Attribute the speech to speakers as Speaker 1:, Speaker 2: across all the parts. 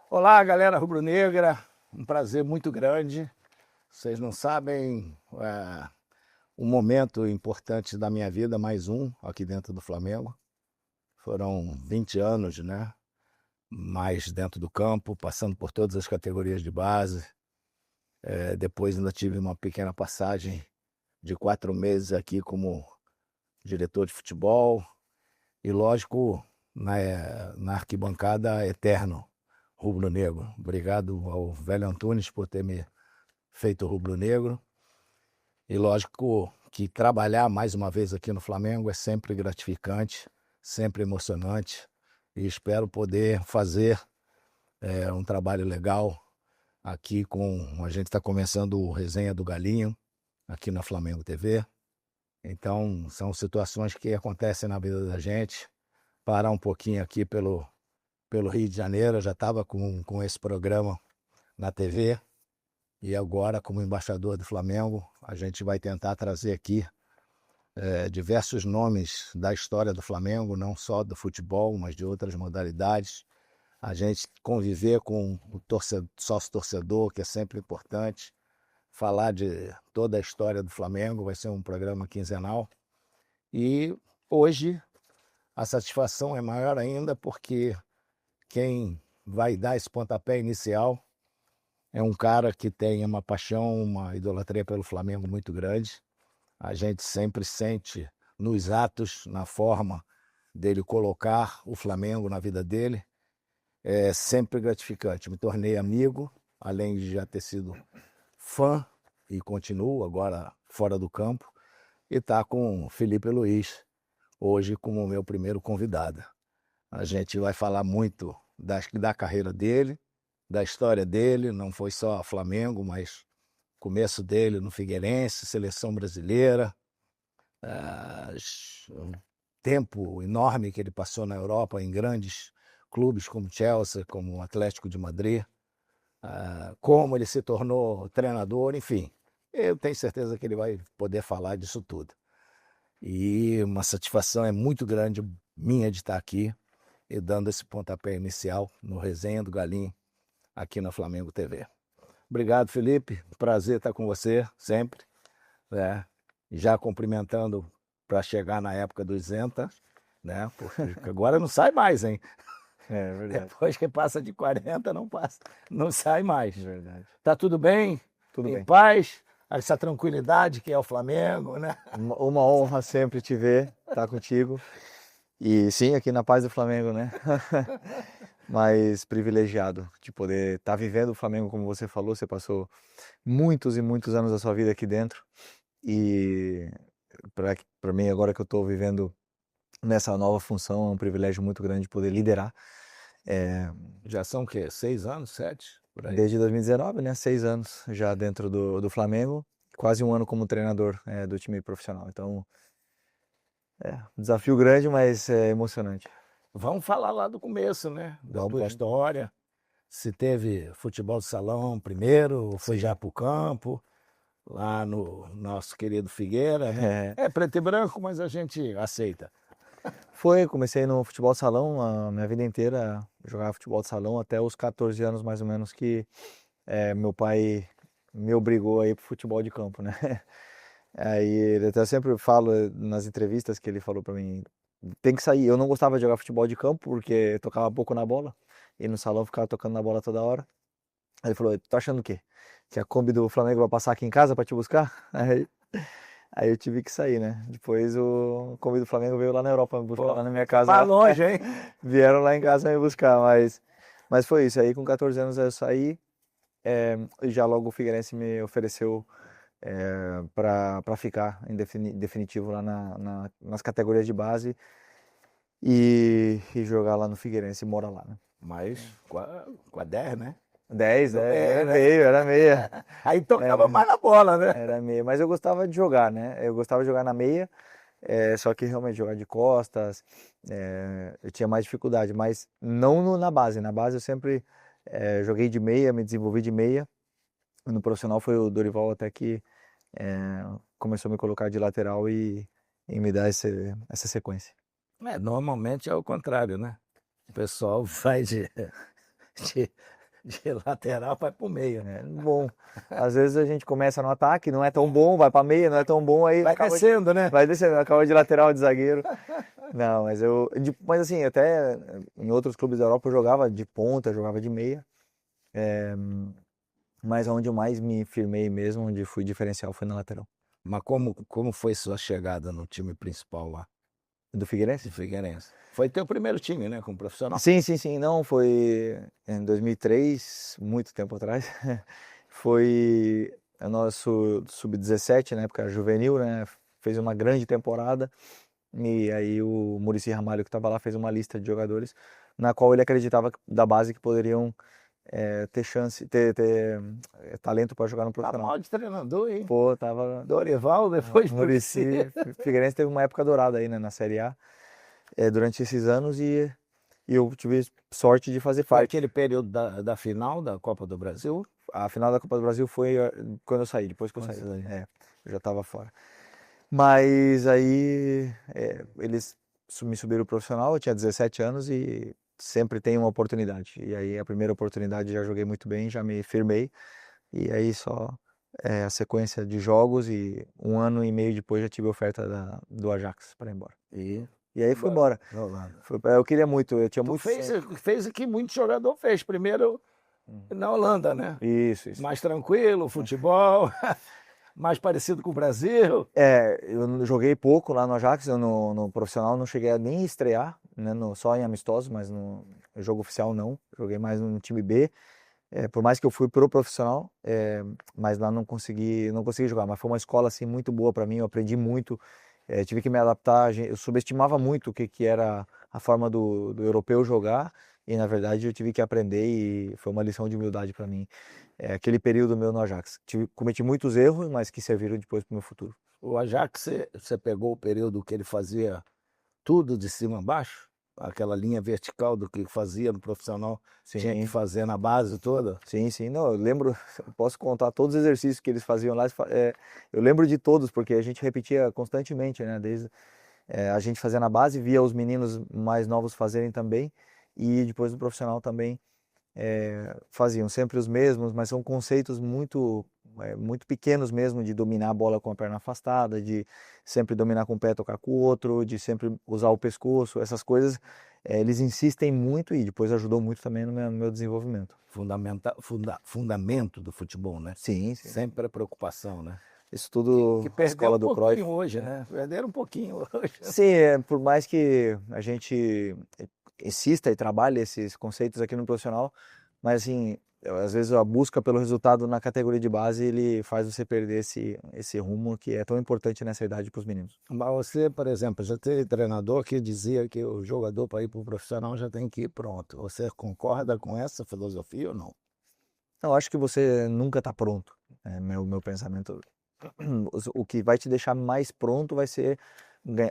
Speaker 1: Olá, galera rubro-negra, um prazer muito grande. Vocês não sabem um momento importante da minha vida, mais um aqui dentro do Flamengo. Foram 20 anos, né? Mais dentro do campo, passando por todas as categorias de base. Depois ainda tive uma pequena passagem de 4 meses aqui como diretor de futebol. E lógico, na arquibancada eterno rubro-negro. Obrigado ao velho Antunes por ter me feito rubro-negro. E lógico que trabalhar mais uma vez aqui no Flamengo é sempre gratificante, sempre emocionante. E espero poder fazer um trabalho legal aqui com... A gente está começando o Resenha do Galinho, aqui na Flamengo TV. Então, são situações que acontecem na vida da gente. Parar um pouquinho aqui pelo Rio de Janeiro, eu já estava com esse programa na TV. E agora, como embaixador do Flamengo, a gente vai tentar trazer aqui diversos nomes da história do Flamengo, não só do futebol, mas de outras modalidades. A gente conviver com o sócio-torcedor, que é sempre importante. Falar de toda a história do Flamengo, vai ser um programa quinzenal. E hoje a satisfação é maior ainda porque quem vai dar esse pontapé inicial é um cara que tem uma paixão, uma idolatria pelo Flamengo muito grande. A gente sempre sente nos atos, na forma dele colocar o Flamengo na vida dele. É sempre gratificante. Me tornei amigo, além de já ter sido fã, e continuo agora fora do campo. E está com o Felipe Luiz, hoje como meu primeiro convidado. A gente vai falar muito da carreira dele, da história dele, não foi só Flamengo, mas começo dele no Figueirense, seleção brasileira, o tempo enorme que ele passou na Europa em grandes clubes como Chelsea, como Atlético de Madrid, como ele se tornou treinador, enfim. Eu tenho certeza que ele vai poder falar disso tudo. E uma satisfação é muito grande minha de estar aqui e dando esse pontapé inicial no Resenha do Galinho, aqui na Flamengo TV. Obrigado, Felipe. Prazer estar com você sempre. Já cumprimentando para chegar na época dos Zenta, né? Porque agora não sai mais, hein?
Speaker 2: É verdade.
Speaker 1: Depois que passa de 40, não sai mais.
Speaker 2: É verdade.
Speaker 1: Tá tudo bem?
Speaker 2: Tudo
Speaker 1: em
Speaker 2: bem.
Speaker 1: paz? Essa tranquilidade que é o Flamengo, né?
Speaker 2: Uma honra sempre te ver, estar contigo. E sim, aqui na paz do Flamengo, né? Mas privilegiado de poder estar vivendo o Flamengo, como você falou. Você passou muitos e muitos anos da sua vida aqui dentro. E para mim, agora que eu estou vivendo nessa nova função, é um privilégio muito grande poder liderar.
Speaker 1: Já são o quê? 6 anos? 7? Por aí.
Speaker 2: Desde 2019, né? 6 anos já dentro do Flamengo. Quase um ano como treinador do time profissional. Então, um desafio grande, mas é emocionante.
Speaker 1: Vamos falar lá do começo, né? Da
Speaker 2: Vamos,
Speaker 1: tua
Speaker 2: vamos.
Speaker 1: história. Se teve futebol de salão primeiro, ou foi já pro campo, lá no nosso querido Figueira, né? É preto e branco, mas a gente aceita.
Speaker 2: Comecei no futebol de salão a minha vida inteira, jogava futebol de salão até os 14 anos mais ou menos que meu pai me obrigou a ir pro futebol de campo, né? Aí ele até sempre falo nas entrevistas que ele falou pra mim, tem que sair. Eu não gostava de jogar futebol de campo porque tocava pouco na bola e no salão ficava tocando na bola toda hora. Aí ele falou, tu tá achando o quê? Que a Kombi do Flamengo vai passar aqui em casa pra te buscar? Aí eu tive que sair, né? Depois o Kombi do Flamengo veio lá na Europa me buscar lá na minha casa.
Speaker 1: Tá longe, hein?
Speaker 2: Vieram lá em casa me buscar, mas foi isso. Aí com 14 anos eu saí, e já logo o Figueirense me ofereceu para ficar em definitivo lá nas categorias de base e jogar lá no Figueirense e morar lá, né?
Speaker 1: Mas com a 10, né?
Speaker 2: 10, era
Speaker 1: né?
Speaker 2: meio, era meia.
Speaker 1: Aí tocava mais na bola, né?
Speaker 2: Era meia, mas eu gostava de jogar, né? Eu gostava de jogar na meia, só que realmente jogar de costas, eu tinha mais dificuldade, mas não na base. Na base eu sempre joguei de meia, me desenvolvi de meia. No profissional foi o Dorival até que começou a me colocar de lateral e me dar essa sequência.
Speaker 1: Normalmente é o contrário, né? O pessoal vai de, de lateral, vai pro meio.
Speaker 2: Bom, às vezes a gente começa no ataque, não é tão bom, vai pra meia, não é tão bom, aí
Speaker 1: Vai descendo, né?
Speaker 2: vai descendo, acaba de lateral, de zagueiro. Não, mas assim, até em outros clubes da Europa eu jogava de ponta, jogava de meia. Mas onde eu mais me firmei mesmo, onde fui diferencial, foi na lateral.
Speaker 1: Mas como foi sua chegada no time principal lá,
Speaker 2: Do
Speaker 1: do
Speaker 2: Figueirense?
Speaker 1: Figueirense? Foi teu primeiro time, né, como profissional?
Speaker 2: Sim, sim, sim. Não, foi em 2003, muito tempo atrás. Foi o nosso sub-17, na época juvenil, né? Fez uma grande temporada. E aí o Muricy Ramalho, que estava lá, fez uma lista de jogadores na qual ele acreditava da base que poderiam ter chance, ter talento para jogar no
Speaker 1: Tá
Speaker 2: profissional.
Speaker 1: mal de treinador, hein?
Speaker 2: Pô, tava.
Speaker 1: Dorival, depois
Speaker 2: Muricy, Figueirense teve uma época dourada aí, né, na Série A, durante esses anos e eu tive sorte de fazer
Speaker 1: Foi
Speaker 2: parte.
Speaker 1: aquele período da final da Copa do Brasil?
Speaker 2: A final da Copa do Brasil foi quando eu saí, depois que eu
Speaker 1: Quando
Speaker 2: saí.
Speaker 1: você saiu.
Speaker 2: Eu já estava fora. Mas aí eles me subiram pro profissional, eu tinha 17 anos e sempre tem uma oportunidade. E aí a primeira oportunidade já joguei muito bem, já me firmei. E aí só a sequência de jogos e um ano e meio depois já tive a oferta do Ajax para ir embora.
Speaker 1: E
Speaker 2: E aí fui embora.
Speaker 1: na Holanda.
Speaker 2: Eu queria muito, eu tinha
Speaker 1: Tu
Speaker 2: muito
Speaker 1: fez o que muito jogador fez. Primeiro na Holanda, né?
Speaker 2: Isso, isso.
Speaker 1: Mais tranquilo, futebol, mais parecido com o Brasil.
Speaker 2: Eu joguei pouco lá no Ajax, eu no profissional não cheguei a nem estrear, né, só em amistosos, mas no jogo oficial não. Joguei mais no time B. Por mais que eu fui pro profissional, mas lá não consegui jogar. Mas foi uma escola assim muito boa para mim, eu aprendi muito, tive que me adaptar. Eu subestimava muito o que era a forma do europeu jogar e na verdade eu tive que aprender e foi uma lição de humildade para mim. Aquele período meu no Ajax, cometi muitos erros, mas que serviram depois para o meu futuro.
Speaker 1: O Ajax, você pegou o período que ele fazia tudo de cima a baixo? Aquela linha vertical do que fazia no profissional, tinha que
Speaker 2: Sim,
Speaker 1: fazer na base toda?
Speaker 2: sim, sim. Não, eu lembro, eu posso contar todos os exercícios que eles faziam lá. Eu lembro de todos, porque a gente repetia constantemente, né? Desde a gente fazia na base, via os meninos mais novos fazerem também, e depois no profissional também faziam sempre os mesmos, mas são conceitos muito pequenos mesmo, de dominar a bola com a perna afastada, de sempre dominar com o pé, tocar com o outro, de sempre usar o pescoço, essas coisas, eles insistem muito e depois ajudou muito também no meu desenvolvimento.
Speaker 1: Fundamento do futebol, né?
Speaker 2: Sim, sim.
Speaker 1: Sempre a preocupação, né?
Speaker 2: Isso tudo
Speaker 1: Que perdeu
Speaker 2: escola
Speaker 1: um
Speaker 2: do Cruyff.
Speaker 1: pouquinho hoje, né? Perderam um pouquinho hoje.
Speaker 2: Sim, por mais que a gente insista e trabalhe esses conceitos aqui no profissional, mas assim, às vezes a busca pelo resultado na categoria de base, ele faz você perder esse rumo que é tão importante nessa idade para os meninos.
Speaker 1: Mas você, por exemplo, já teve treinador que dizia que o jogador para ir para o profissional já tem que ir pronto. Você concorda com essa filosofia ou não?
Speaker 2: Eu acho que você nunca está pronto, é meu pensamento. O que vai te deixar mais pronto vai ser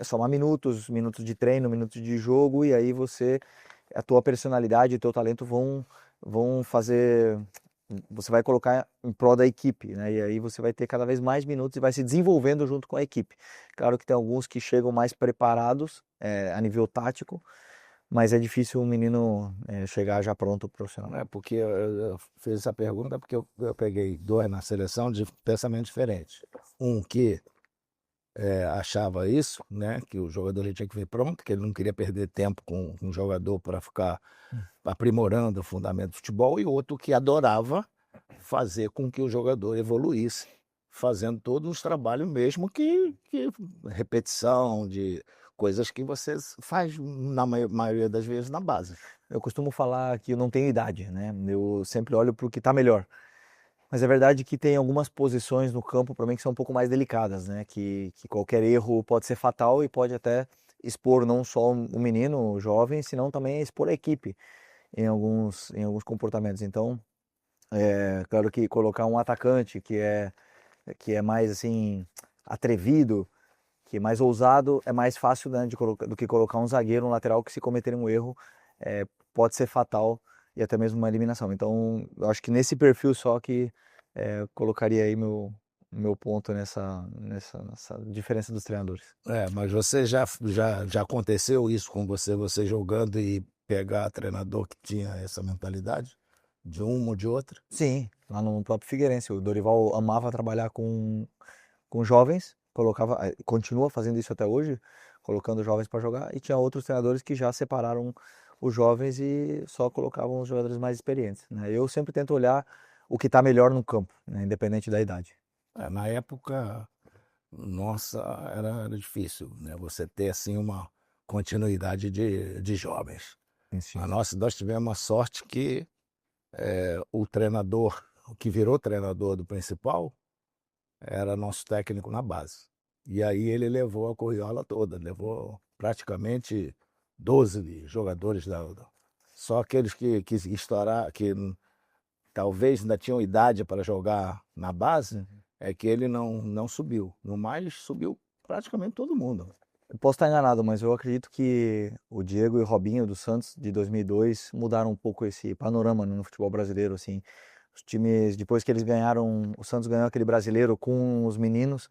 Speaker 2: somar minutos de treino, minutos de jogo, e aí a tua personalidade e o teu talento vão fazer, você vai colocar em prol da equipe, né? E aí você vai ter cada vez mais minutos e vai se desenvolvendo junto com a equipe. Claro que tem alguns que chegam mais preparados, a nível tático, mas é difícil um menino chegar já pronto pro profissional.
Speaker 1: Não é porque eu fiz essa pergunta porque eu peguei dois na seleção de pensamento diferente. Um que achava isso, né, que o jogador ele tinha que vir pronto, que ele não queria perder tempo com um jogador para ficar aprimorando o fundamento do futebol, e outro que adorava fazer com que o jogador evoluísse, fazendo todos os trabalhos mesmo que repetição de coisas que você faz na maioria das vezes na base.
Speaker 2: Eu costumo falar que eu não tenho idade, né? Eu sempre olho para o que está melhor. Mas é verdade que tem algumas posições no campo para mim que são um pouco mais delicadas, né? Que qualquer erro pode ser fatal e pode até expor não só o menino, o jovem, senão também expor a equipe em alguns comportamentos. Então, claro que colocar um atacante que é mais assim atrevido, que é mais ousado, é mais fácil, né, do que colocar um zagueiro, um lateral que se cometer um erro pode ser fatal e até mesmo uma eliminação. Então, eu acho que nesse perfil só que colocaria aí meu ponto nessa diferença dos treinadores.
Speaker 1: Mas você já aconteceu isso com você jogando e pegar treinador que tinha essa mentalidade? De uma ou de outra?
Speaker 2: Sim, lá no próprio Figueirense. O Dorival amava trabalhar com jovens, continua fazendo isso até hoje, colocando jovens para jogar, e tinha outros treinadores que já separaram os jovens e só colocavam os jogadores mais experientes, né? Eu sempre tento olhar o que está melhor no campo, né, independente da idade.
Speaker 1: Na época, nossa, era difícil, né? Você ter assim uma continuidade de jovens.
Speaker 2: Sim.
Speaker 1: Nós tivemos uma sorte que o treinador, o que virou treinador do principal, era nosso técnico na base. E aí ele levou a Corriola toda, levou praticamente 12 jogadores só aqueles que estourar, que talvez ainda tinham idade para jogar na base, é que ele não subiu. No mais, subiu praticamente todo mundo.
Speaker 2: Eu posso estar enganado, mas eu acredito que o Diego e o Robinho do Santos de 2002 mudaram um pouco esse panorama no futebol brasileiro, assim. Os times, depois que eles ganharam, o Santos ganhou aquele brasileiro com os meninos,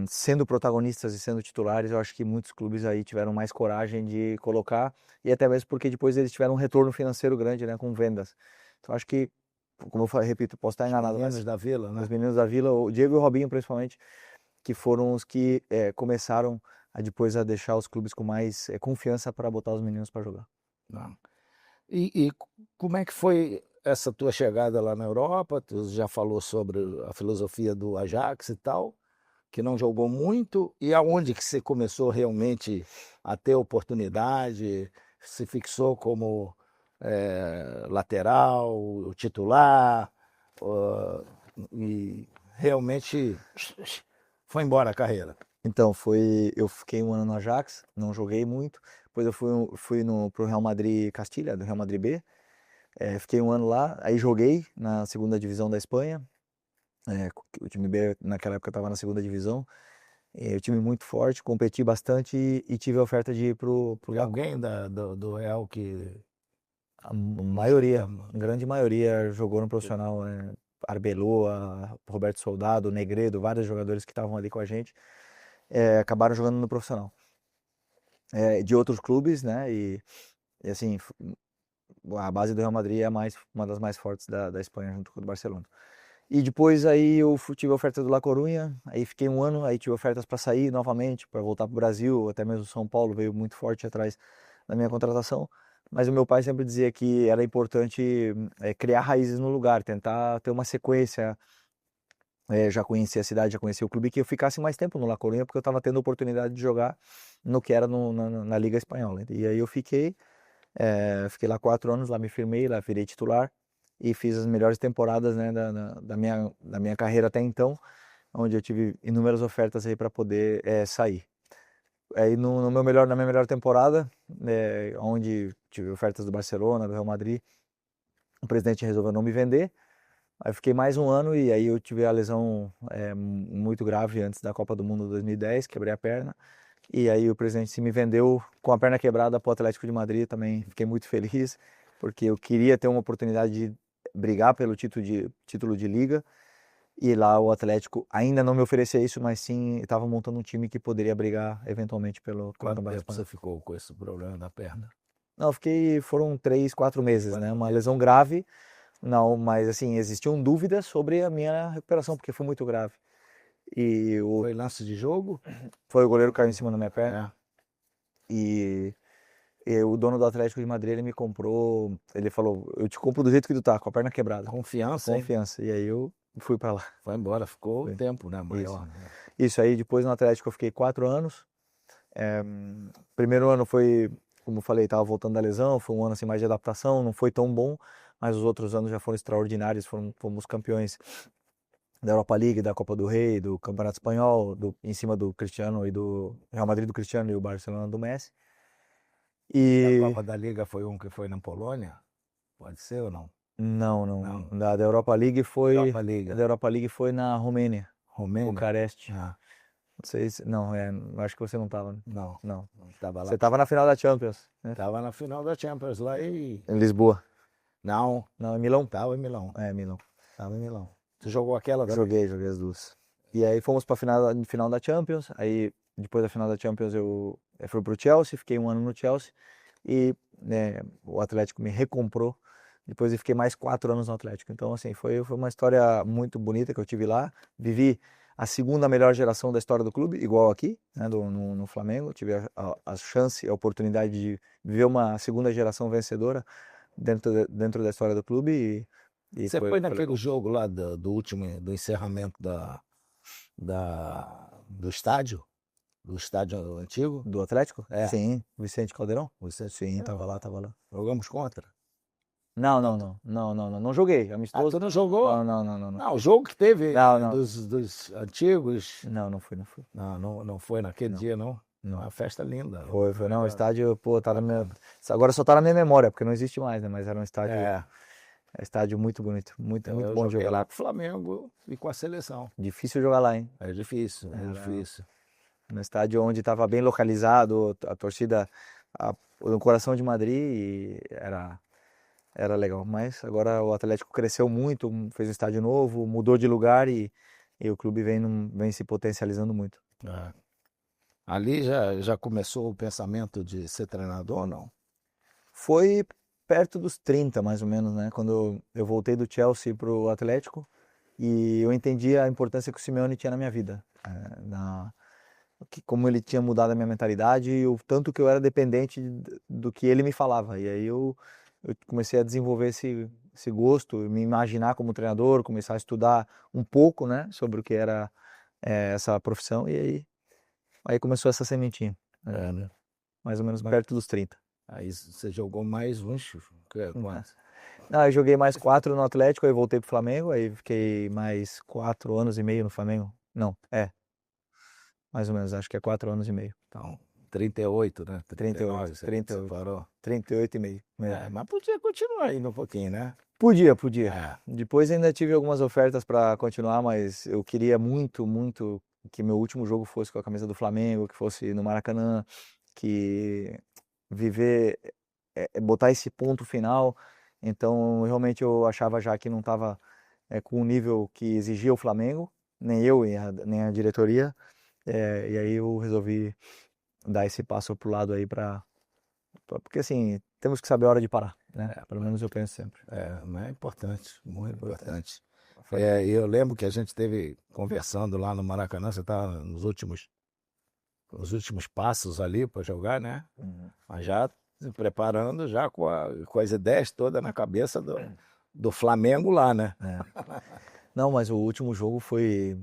Speaker 2: sendo protagonistas e sendo titulares, eu acho que muitos clubes aí tiveram mais coragem de colocar, e até mesmo porque depois eles tiveram um retorno financeiro grande, né, com vendas. Então acho que, como eu falei, repito, posso estar enganado, mas
Speaker 1: Meninos da Vila, né?
Speaker 2: os meninos da Vila, o Diego e o Robinho principalmente, que foram os que começaram depois a deixar os clubes com mais confiança para botar os meninos para jogar.
Speaker 1: Não. E como é que foi essa tua chegada lá na Europa? Tu já falou sobre a filosofia do Ajax e tal, que não jogou muito, e aonde que você começou realmente a ter oportunidade, se fixou como lateral, titular, e realmente foi embora a carreira.
Speaker 2: Então, eu fiquei um ano no Ajax, não joguei muito, depois eu fui pro Real Madrid Castilha, do Real Madrid B, fiquei um ano lá, aí joguei na segunda divisão da Espanha, o time B naquela época estava na segunda divisão, o time muito forte, competi bastante e tive a oferta de ir pro
Speaker 1: Alguém do Real que...
Speaker 2: A maioria, a grande maioria jogou no profissional, Arbeloa, Roberto Soldado, Negredo, vários jogadores que estavam ali com a gente, acabaram jogando no profissional. De outros clubes, né, e assim, a base do Real Madrid é uma das mais fortes da Espanha, junto com o do Barcelona. E depois aí eu tive a oferta do La Coruña, aí fiquei um ano, aí tive ofertas para sair novamente, para voltar para o Brasil, até mesmo São Paulo veio muito forte atrás da minha contratação. Mas o meu pai sempre dizia que era importante criar raízes no lugar, tentar ter uma sequência, já conhecia a cidade, já conhecia o clube, que eu ficasse mais tempo no La Coruña, porque eu estava tendo a oportunidade de jogar no que era na Liga Espanhola. E aí eu fiquei lá 4 anos, lá me firmei, lá virei titular e fiz as melhores temporadas, né, da minha carreira até então, onde eu tive inúmeras ofertas aí para poder sair. Aí na minha melhor temporada, onde tive ofertas do Barcelona, do Real Madrid, o presidente resolveu não me vender. Aí eu fiquei mais um ano e aí eu tive a lesão muito grave antes da Copa do Mundo 2010, quebrei a perna. E aí o presidente se me vendeu com a perna quebrada para o Atlético de Madrid, também fiquei muito feliz, porque eu queria ter uma oportunidade de brigar pelo título de liga. E lá o Atlético ainda não me oferecia isso, mas sim estava montando um time que poderia brigar eventualmente pelo
Speaker 1: Quanto
Speaker 2: Campeonato
Speaker 1: tempo
Speaker 2: Espanhol.
Speaker 1: você ficou com esse problema da perna?
Speaker 2: Não, foram 3, 4 meses, né? Uma lesão grave, não, mas assim, existiam dúvidas sobre a minha recuperação, porque foi muito grave. E
Speaker 1: Foi lance de jogo?
Speaker 2: foi o goleiro que caiu em cima da minha perna.
Speaker 1: É.
Speaker 2: E o dono do Atlético de Madrid, ele me comprou, ele falou, eu te compro do jeito que tu tá, com a perna quebrada.
Speaker 1: Confiança, hein?
Speaker 2: Confiança. E aí eu fui para lá.
Speaker 1: Foi embora, ficou
Speaker 2: Foi.
Speaker 1: tempo, né? Maior.
Speaker 2: Isso aí, depois no Atlético eu fiquei 4 anos. Primeiro ano foi, como eu falei, estava voltando da lesão, foi um ano assim mais de adaptação, não foi tão bom, mas os outros anos já foram extraordinários, fomos campeões da Europa League, da Copa do Rei, do Campeonato Espanhol, em cima do Cristiano e do Real Madrid do Cristiano e o Barcelona do Messi.
Speaker 1: A
Speaker 2: E
Speaker 1: Copa da Liga foi um que foi na Polônia? Pode ser ou não?
Speaker 2: não.
Speaker 1: Não.
Speaker 2: Da Europa League
Speaker 1: Europa League.
Speaker 2: da Europa League foi na Romênia,
Speaker 1: Romênia?
Speaker 2: Bucareste.
Speaker 1: Ah,
Speaker 2: Não sei se, não, acho que você não estava, né?
Speaker 1: não.
Speaker 2: Não.
Speaker 1: Estava lá.
Speaker 2: Você estava na final da Champions, né?
Speaker 1: Estava na final da Champions lá e...
Speaker 2: Em Lisboa.
Speaker 1: Não,
Speaker 2: Não, em Milão?
Speaker 1: estava em Milão.
Speaker 2: Milão.
Speaker 1: Estava em Milão. Tu jogou aquela também?
Speaker 2: Joguei as duas. E aí fomos para final da Champions. Aí depois da final da Champions eu fui pro Chelsea, fiquei um ano no Chelsea e né, o Atlético me recomprou. Depois eu fiquei mais 4 anos no Atlético. Então assim foi uma história muito bonita que eu tive lá. Vivi a segunda melhor geração da história do clube, igual aqui, né, no Flamengo. Tive a chance, a oportunidade de viver uma segunda geração vencedora dentro da história do clube e
Speaker 1: Você foi naquele
Speaker 2: legal.
Speaker 1: jogo lá do último, do encerramento do estádio? Do estádio antigo?
Speaker 2: Do Atlético?
Speaker 1: É.
Speaker 2: Sim, Vicente Caldeirão?
Speaker 1: Você
Speaker 2: Sim, tava lá.
Speaker 1: jogamos contra?
Speaker 2: Não joguei,
Speaker 1: Ah,
Speaker 2: amistoso.
Speaker 1: tu não jogou?
Speaker 2: Não.
Speaker 1: Não, o jogo que teve
Speaker 2: Não.
Speaker 1: dos antigos.
Speaker 2: Não fui.
Speaker 1: Não foi naquele
Speaker 2: Não.
Speaker 1: dia, não.
Speaker 2: Não.
Speaker 1: Uma festa linda.
Speaker 2: Foi, não, o estádio, pô, tá agora só tá na minha memória, porque não existe mais, né, mas era um estádio muito bonito, muito
Speaker 1: Eu
Speaker 2: bom de
Speaker 1: joguei
Speaker 2: jogar
Speaker 1: lá com o Flamengo e com a seleção.
Speaker 2: Difícil jogar lá, hein?
Speaker 1: É difícil, é difícil.
Speaker 2: No estádio onde estava bem localizado, a torcida no coração de Madrid e era legal. Mas agora o Atlético cresceu muito, fez um estádio novo, mudou de lugar e o clube vem se potencializando muito.
Speaker 1: É. Ali já começou o pensamento de ser treinador ou não?
Speaker 2: Foi perto dos 30, mais ou menos, né? Quando eu voltei do Chelsea para o Atlético e eu entendi a importância que o Simeone tinha na minha vida. Como ele tinha mudado a minha mentalidade e o tanto que eu era dependente do que ele me falava. E aí eu comecei a desenvolver esse gosto, me imaginar como treinador, começar a estudar um pouco, né, sobre o que era essa profissão e aí começou essa sementinha,
Speaker 1: Né?
Speaker 2: mais ou menos perto dos 30.
Speaker 1: Aí você jogou mais uns quantos?
Speaker 2: Não, eu joguei mais 4 no Atlético, aí voltei pro Flamengo, aí fiquei mais 4 anos e meio no Flamengo. Não, mais ou menos, acho que é 4 anos e meio.
Speaker 1: Então, 38, né?
Speaker 2: 38,
Speaker 1: você parou.
Speaker 2: 38 e meio.
Speaker 1: Mas podia continuar ainda um pouquinho, né?
Speaker 2: Podia.
Speaker 1: É.
Speaker 2: Depois ainda tive algumas ofertas para continuar, mas eu queria muito, muito que meu último jogo fosse com a camisa do Flamengo, que fosse no Maracanã, que viver, botar esse ponto final. Então, realmente eu achava já que não estava com o nível que exigia o Flamengo, nem eu nem a diretoria. E aí eu resolvi dar esse passo pro lado aí porque assim, temos que saber a hora de parar, né? Pelo menos eu penso sempre.
Speaker 1: Mas é importante, muito importante. Eu lembro que a gente esteve conversando lá no Maracanã, você estava nos últimos passos ali para jogar, né? Mas já se preparando, já com as ideias todas na cabeça do Flamengo lá, né?
Speaker 2: Não, mas o último jogo foi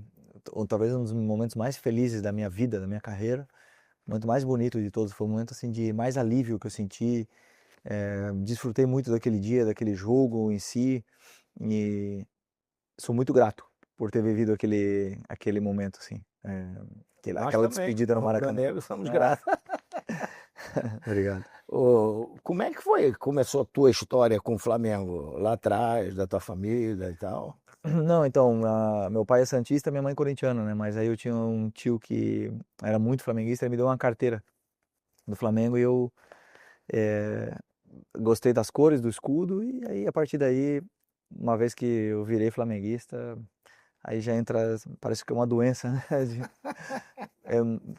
Speaker 2: talvez um dos momentos mais felizes da minha vida, da minha carreira. O momento mais bonito de todos. Foi um momento assim de mais alívio que eu senti. Desfrutei muito daquele dia, daquele jogo em si. E sou muito grato por ter vivido aquele momento, assim. Aquela despedida no Maracanã.
Speaker 1: Nós somos gratos.
Speaker 2: Obrigado.
Speaker 1: Como é que foi? Começou a tua história com o Flamengo lá atrás, da tua família e tal?
Speaker 2: Não, então, meu pai é santista, minha mãe é corintiana, né? Mas aí eu tinha um tio que era muito flamenguista, ele me deu uma carteira do Flamengo e eu gostei das cores do escudo e aí a partir daí, uma vez que eu virei flamenguista, aí já entra, parece que é uma doença, né?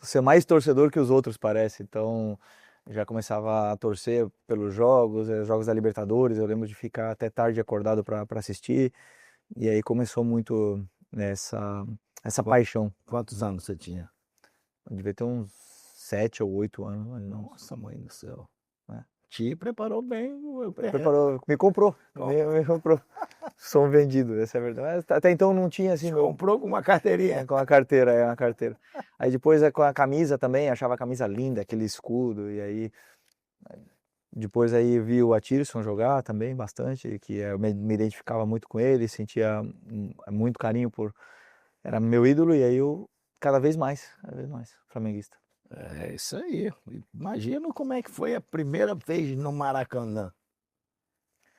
Speaker 2: Ser mais torcedor que os outros parece, então já começava a torcer pelos jogos da Libertadores, eu lembro de ficar até tarde acordado para assistir e aí começou muito essa paixão.
Speaker 1: Quantos anos você tinha?
Speaker 2: Eu devia ter uns 7 ou 8 anos. Mas não.
Speaker 1: Nossa, mãe do céu. Te preparou bem.
Speaker 2: Me comprou. Me comprou. Sou um vendido, essa é a verdade. Mas até então não tinha assim.
Speaker 1: Comprou com uma carteirinha.
Speaker 2: Com a carteira, uma carteira. Aí depois com a camisa também, achava a camisa linda, aquele escudo. E aí. Depois aí vi o Atirson jogar também bastante, que eu me identificava muito com ele, sentia muito carinho era meu ídolo e aí eu cada vez mais flamenguista.
Speaker 1: É isso aí. Imagina como é que foi a primeira vez no Maracanã.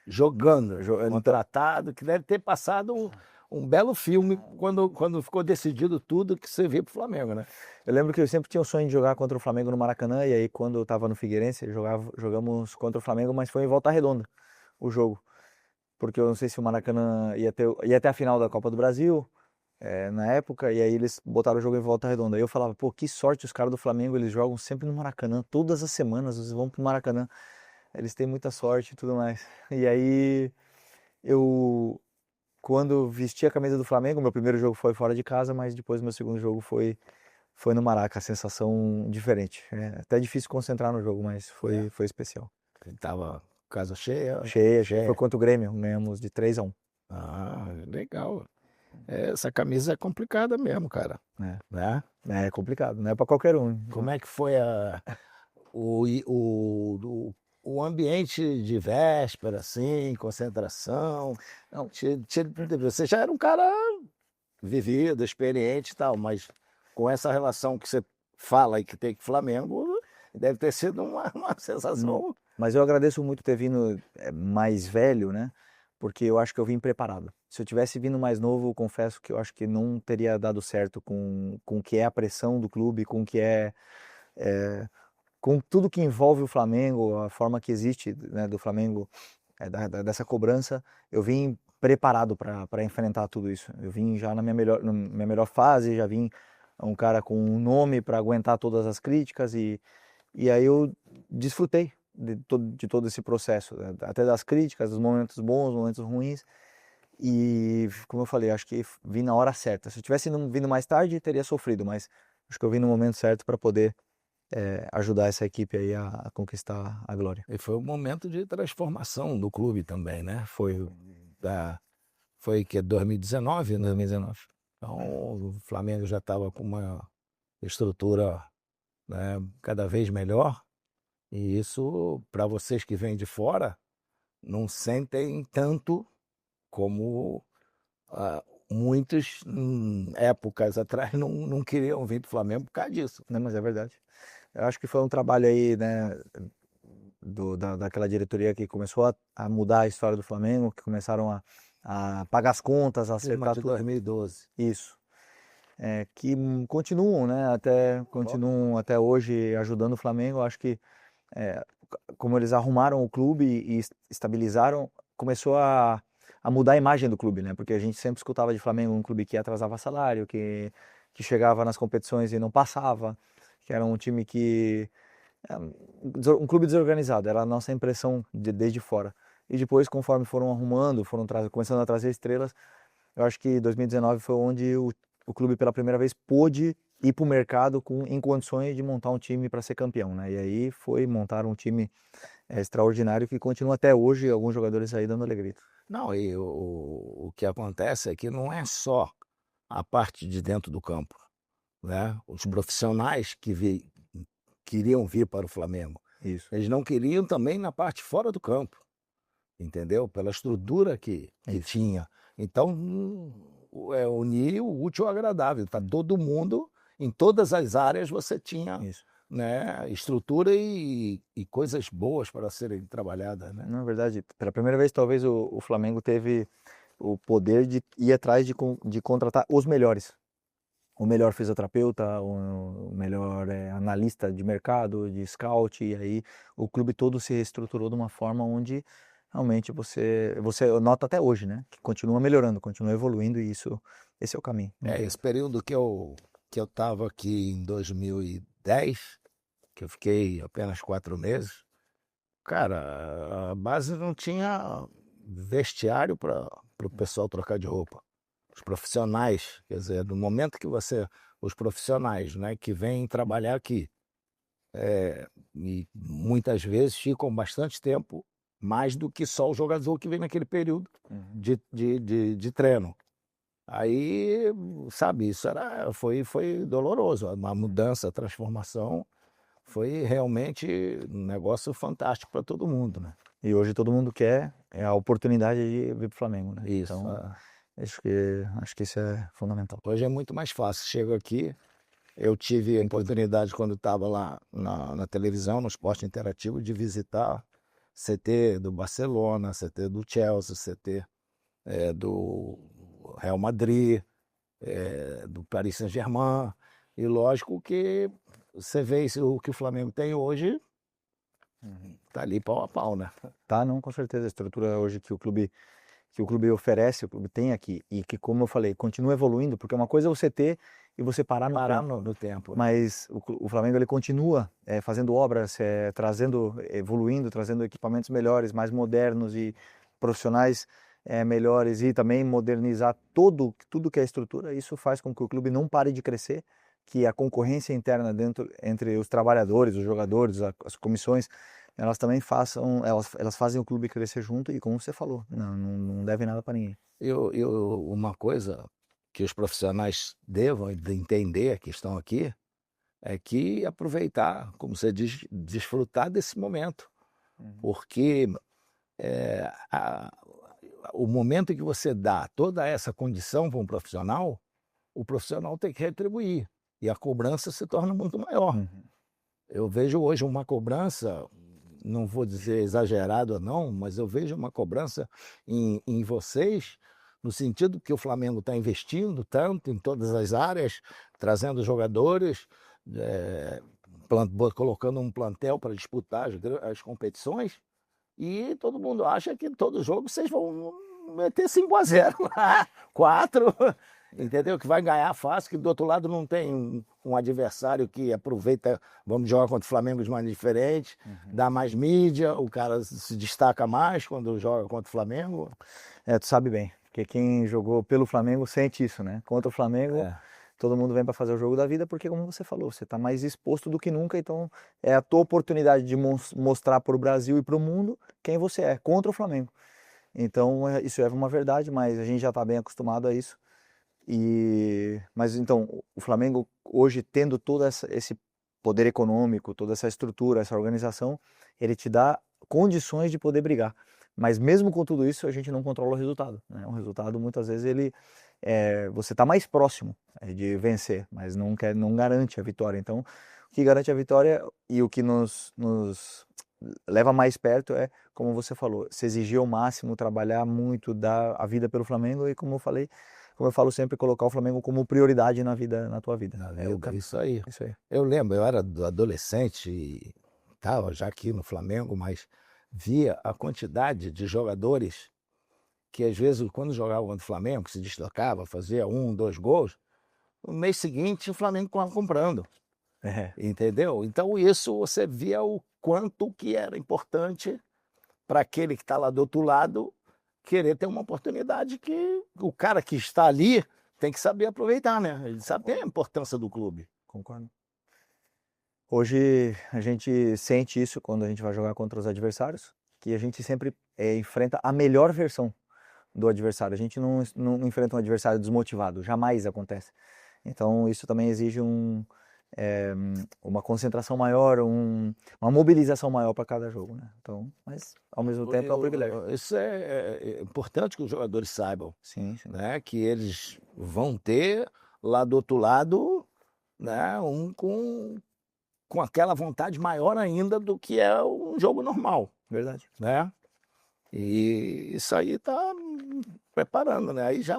Speaker 1: Jogando, tratado, que deve ter passado um belo filme quando ficou decidido tudo que você veio pro Flamengo, né?
Speaker 2: Eu lembro que eu sempre tinha o sonho de jogar contra o Flamengo no Maracanã, e aí quando eu estava no Figueirense, jogamos contra o Flamengo, mas foi em Volta Redonda o jogo. porque eu não sei se o Maracanã ia até a final da Copa do Brasil, na época, e aí eles botaram o jogo em Volta Redonda. Aí eu falava, pô, que sorte, os caras do Flamengo, eles jogam sempre no Maracanã, todas as semanas eles vão pro Maracanã, eles têm muita sorte e tudo mais. E aí eu, quando vesti a camisa do Flamengo, meu primeiro jogo foi fora de casa, mas depois meu segundo jogo foi no Maraca, a sensação diferente. É até difícil concentrar no jogo, mas foi especial.
Speaker 1: Ele tava casa cheia.
Speaker 2: Cheia. Foi contra o Grêmio, ganhamos de 3-1.
Speaker 1: Ah, legal. Essa camisa é complicada mesmo, cara. Né?
Speaker 2: É complicado, não é para qualquer um.
Speaker 1: Como é que foi o ambiente de véspera, assim, concentração? Não, você já era um cara vivido, experiente e tal, mas com essa relação que você fala e que tem com o Flamengo, deve ter sido uma sensação.
Speaker 2: Mas eu agradeço muito ter vindo mais velho, né? Porque eu acho que eu vim preparado. Se eu tivesse vindo mais novo, eu confesso que eu acho que não teria dado certo com o que é a pressão do clube, com o que com tudo que envolve o Flamengo, a forma que existe, né, do Flamengo, dessa cobrança. Eu vim preparado para enfrentar tudo isso. Eu vim já na minha melhor fase, já vim um cara com um nome para aguentar todas as críticas e aí eu desfrutei de todo esse processo, né? Até das críticas, dos momentos bons, momentos ruins. E, como eu falei, acho que vim na hora certa. Se eu tivesse vindo mais tarde, teria sofrido, mas acho que eu vim no momento certo para poder ajudar essa equipe aí a conquistar a glória.
Speaker 1: E foi um momento de transformação do clube também, né? Foi que 2019, né?
Speaker 2: 2019.
Speaker 1: Então o Flamengo já estava com uma estrutura, né, cada vez melhor. E isso, para vocês que vêm de fora, não sentem tanto como muitos, épocas atrás, não queriam vir para o Flamengo por causa disso.
Speaker 2: Não, mas é verdade. Eu acho que foi um trabalho aí, né, daquela diretoria que começou a mudar a história do Flamengo, que começaram a pagar as contas, a acertar
Speaker 1: de
Speaker 2: tudo.
Speaker 1: 2012.
Speaker 2: Isso. Que continuam, né, continuam até hoje ajudando o Flamengo. Eu acho que como eles arrumaram o clube e estabilizaram, começou a mudar a imagem do clube, né? Porque a gente sempre escutava de Flamengo um clube que atrasava salário, que chegava nas competições e não passava, que era um time um clube desorganizado, era a nossa impressão desde fora. E depois, conforme foram arrumando, começando a trazer estrelas, eu acho que 2019 foi onde o clube pela primeira vez pôde ir para o mercado em condições de montar um time para ser campeão, né? E aí montar um time extraordinário que continua até hoje, alguns jogadores aí dando alegria.
Speaker 1: Não, e o que acontece é que não é só a parte de dentro do campo, né? Os profissionais queriam vir para o Flamengo.
Speaker 2: Isso.
Speaker 1: Eles não queriam também na parte fora do campo, entendeu? Pela estrutura que tinha. Então, unir o útil ao agradável. Para todo mundo, em todas as áreas, você tinha, né, estrutura e coisas boas para serem trabalhadas, né?
Speaker 2: Na verdade, pela primeira vez, talvez o Flamengo teve o poder de ir atrás de contratar os melhores. O melhor fisioterapeuta, o melhor analista de mercado, de scout, e aí o clube todo se reestruturou de uma forma onde realmente você nota até hoje, né? Que continua melhorando, continua evoluindo e esse é o caminho.
Speaker 1: Esse período que eu estava aqui em 2010, que eu fiquei apenas 4 meses, cara, a base não tinha vestiário para o pessoal trocar de roupa. Os profissionais, quer dizer, no momento que os profissionais, né, que vêm trabalhar aqui, e muitas vezes ficam bastante tempo, mais do que só o jogador que vem naquele período de treino. Aí, sabe, isso foi doloroso, uma mudança, a transformação foi realmente um negócio fantástico para todo mundo, né?
Speaker 2: E hoje todo mundo quer a oportunidade de vir para o Flamengo, né?
Speaker 1: Isso.
Speaker 2: Então, acho que isso é fundamental.
Speaker 1: Hoje é muito mais fácil. Chego aqui, eu tive a oportunidade quando estava lá na televisão, no Esporte Interativo, de visitar CT do Barcelona, CT do Chelsea, CT do Real Madrid, do Paris Saint-Germain. E lógico que você vê o que o Flamengo tem hoje, tá ali pau a pau, né?
Speaker 2: Tá, não, com certeza. A estrutura hoje que o clube que o clube oferece, o clube tem aqui, e que, como eu falei, continua evoluindo, porque uma coisa é você ter e você parar no tempo.
Speaker 1: No tempo.
Speaker 2: Mas o Flamengo ele continua fazendo obras, evoluindo, trazendo equipamentos melhores, mais modernos e profissionais melhores, e também modernizar tudo que é estrutura. Isso faz com que o clube não pare de crescer, que a concorrência interna entre os trabalhadores, os jogadores, as comissões, elas também elas fazem o clube crescer junto, e como você falou, não deve nada para ninguém.
Speaker 1: Uma coisa que os profissionais devam entender, a questão aqui, é que aproveitar, como você diz, desfrutar desse momento. Porque o momento em que você dá toda essa condição para um profissional, o profissional tem que retribuir. E a cobrança se torna muito maior. Eu vejo hoje uma cobrança, não vou dizer exagerado ou não, mas eu vejo uma cobrança em vocês, no sentido que o Flamengo está investindo tanto em todas as áreas, trazendo jogadores, colocando um plantel para disputar as competições, e todo mundo acha que todo jogo vocês vão meter 5-0, 4, entendeu? Que vai ganhar fácil, que do outro lado não tem um adversário que aproveita, vamos jogar contra o Flamengo de maneira diferente, dá mais mídia, o cara se destaca mais quando joga contra o Flamengo.
Speaker 2: Tu sabe bem, porque quem jogou pelo Flamengo sente isso, né? Contra o Flamengo, todo mundo vem para fazer o jogo da vida, porque, como você falou, você está mais exposto do que nunca, então é a tua oportunidade de mostrar para o Brasil e para o mundo quem você é, contra o Flamengo. Então, isso é uma verdade, mas a gente já está bem acostumado a isso. Mas então, o Flamengo hoje, tendo todo esse poder econômico, toda essa estrutura, essa organização, ele te dá condições de poder brigar. Mas mesmo com tudo isso, a gente não controla o resultado, né? O resultado, muitas vezes, você está mais próximo de vencer, mas não garante a vitória. Então, o que garante a vitória e o que nos leva mais perto é, como você falou, se exigir ao máximo, trabalhar muito, dar a vida pelo Flamengo, e como eu falo sempre, colocar o Flamengo como prioridade na tua vida.
Speaker 1: Isso aí.
Speaker 2: Isso aí.
Speaker 1: Eu lembro, eu era adolescente e estava já aqui no Flamengo, mas via a quantidade de jogadores que, às vezes, quando jogavam contra o Flamengo, se destacava, fazia 1, 2 gols, no mês seguinte o Flamengo estava comprando. Entendeu? Então isso você via o quanto que era importante para aquele que está lá do outro lado querer ter uma oportunidade que o cara que está ali tem que saber aproveitar, né? Ele sabe a importância do clube.
Speaker 2: Concordo. Hoje a gente sente isso quando a gente vai jogar contra os adversários, que a gente sempre enfrenta a melhor versão do adversário. A gente não enfrenta um adversário desmotivado, jamais acontece. Então isso também exige uma concentração maior, uma mobilização maior para cada jogo, né? Então, mas ao mesmo tempo é um privilégio.
Speaker 1: Isso é importante que os jogadores saibam,
Speaker 2: sim.
Speaker 1: Né? Que eles vão ter lá do outro lado, né? Com aquela vontade maior ainda do que é um jogo normal.
Speaker 2: Verdade.
Speaker 1: Né? E isso aí tá preparando, né? Aí já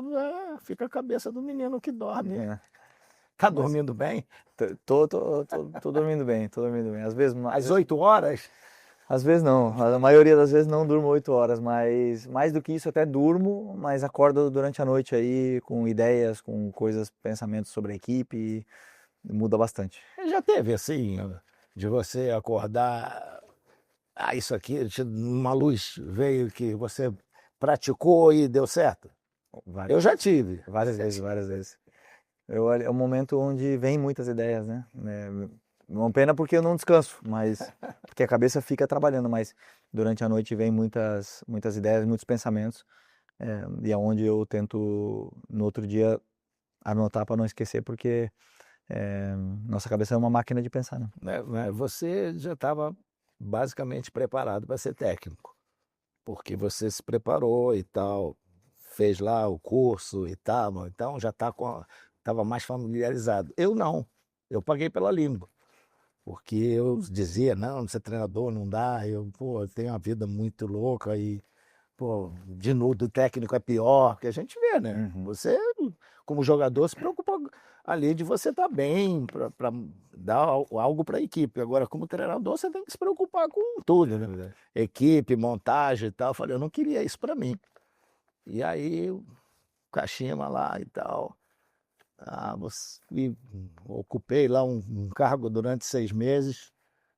Speaker 1: fica a cabeça do menino que dorme. Tá dormindo bem?
Speaker 2: Tô dormindo bem, Às vezes,
Speaker 1: às 8 horas?
Speaker 2: Às vezes não, a maioria das vezes não durmo 8 horas, mas mais do que isso até durmo, mas acordo durante a noite aí com ideias, com coisas, pensamentos sobre a equipe, e muda bastante.
Speaker 1: Já teve assim, de você acordar, isso aqui, uma luz veio que você praticou e deu certo? Eu já tive.
Speaker 2: Várias vezes. É um momento onde vem muitas ideias, né? Uma pena porque eu não descanso, mas porque a cabeça fica trabalhando, mas durante a noite vem muitas ideias, muitos pensamentos, e é onde eu tento no outro dia anotar para não esquecer, porque nossa cabeça é uma máquina de pensar, né?
Speaker 1: Você já estava basicamente preparado para ser técnico, porque você se preparou e tal, fez lá o curso e tal, então já estava mais familiarizado. Eu não, eu paguei pela língua, porque eu dizia, não, ser treinador não dá, eu tenho uma vida muito louca e, de novo, o técnico é pior, que a gente vê, né? Você, como jogador, se preocupa ali de você estar bem, para dar algo para a equipe. Agora, como treinador, você tem que se preocupar com tudo, né? Equipe, montagem e tal. Eu falei, eu não queria isso para mim. E aí, o Kashima lá e tal. E ocupei lá um cargo durante 6 meses,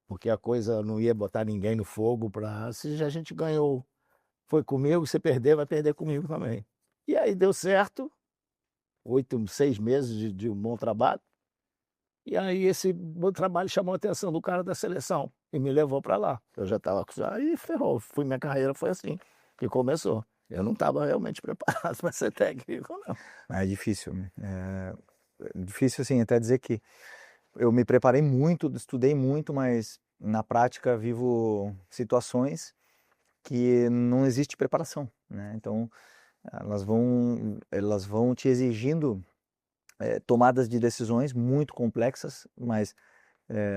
Speaker 1: porque a coisa não ia botar ninguém no fogo. Se a gente ganhou, foi comigo, se perder, vai perder comigo também. E aí deu certo, 6 meses de um bom trabalho. E aí esse bom trabalho chamou a atenção do cara da seleção e me levou para lá. Eu já estava acostumado e ferrou. Minha carreira foi assim que começou. Eu não estava realmente preparado para ser técnico, não.
Speaker 2: É difícil. Difícil, assim, até dizer que eu me preparei muito, estudei muito, mas na prática vivo situações que não existe preparação, né? Então, elas vão te exigindo tomadas de decisões muito complexas, mas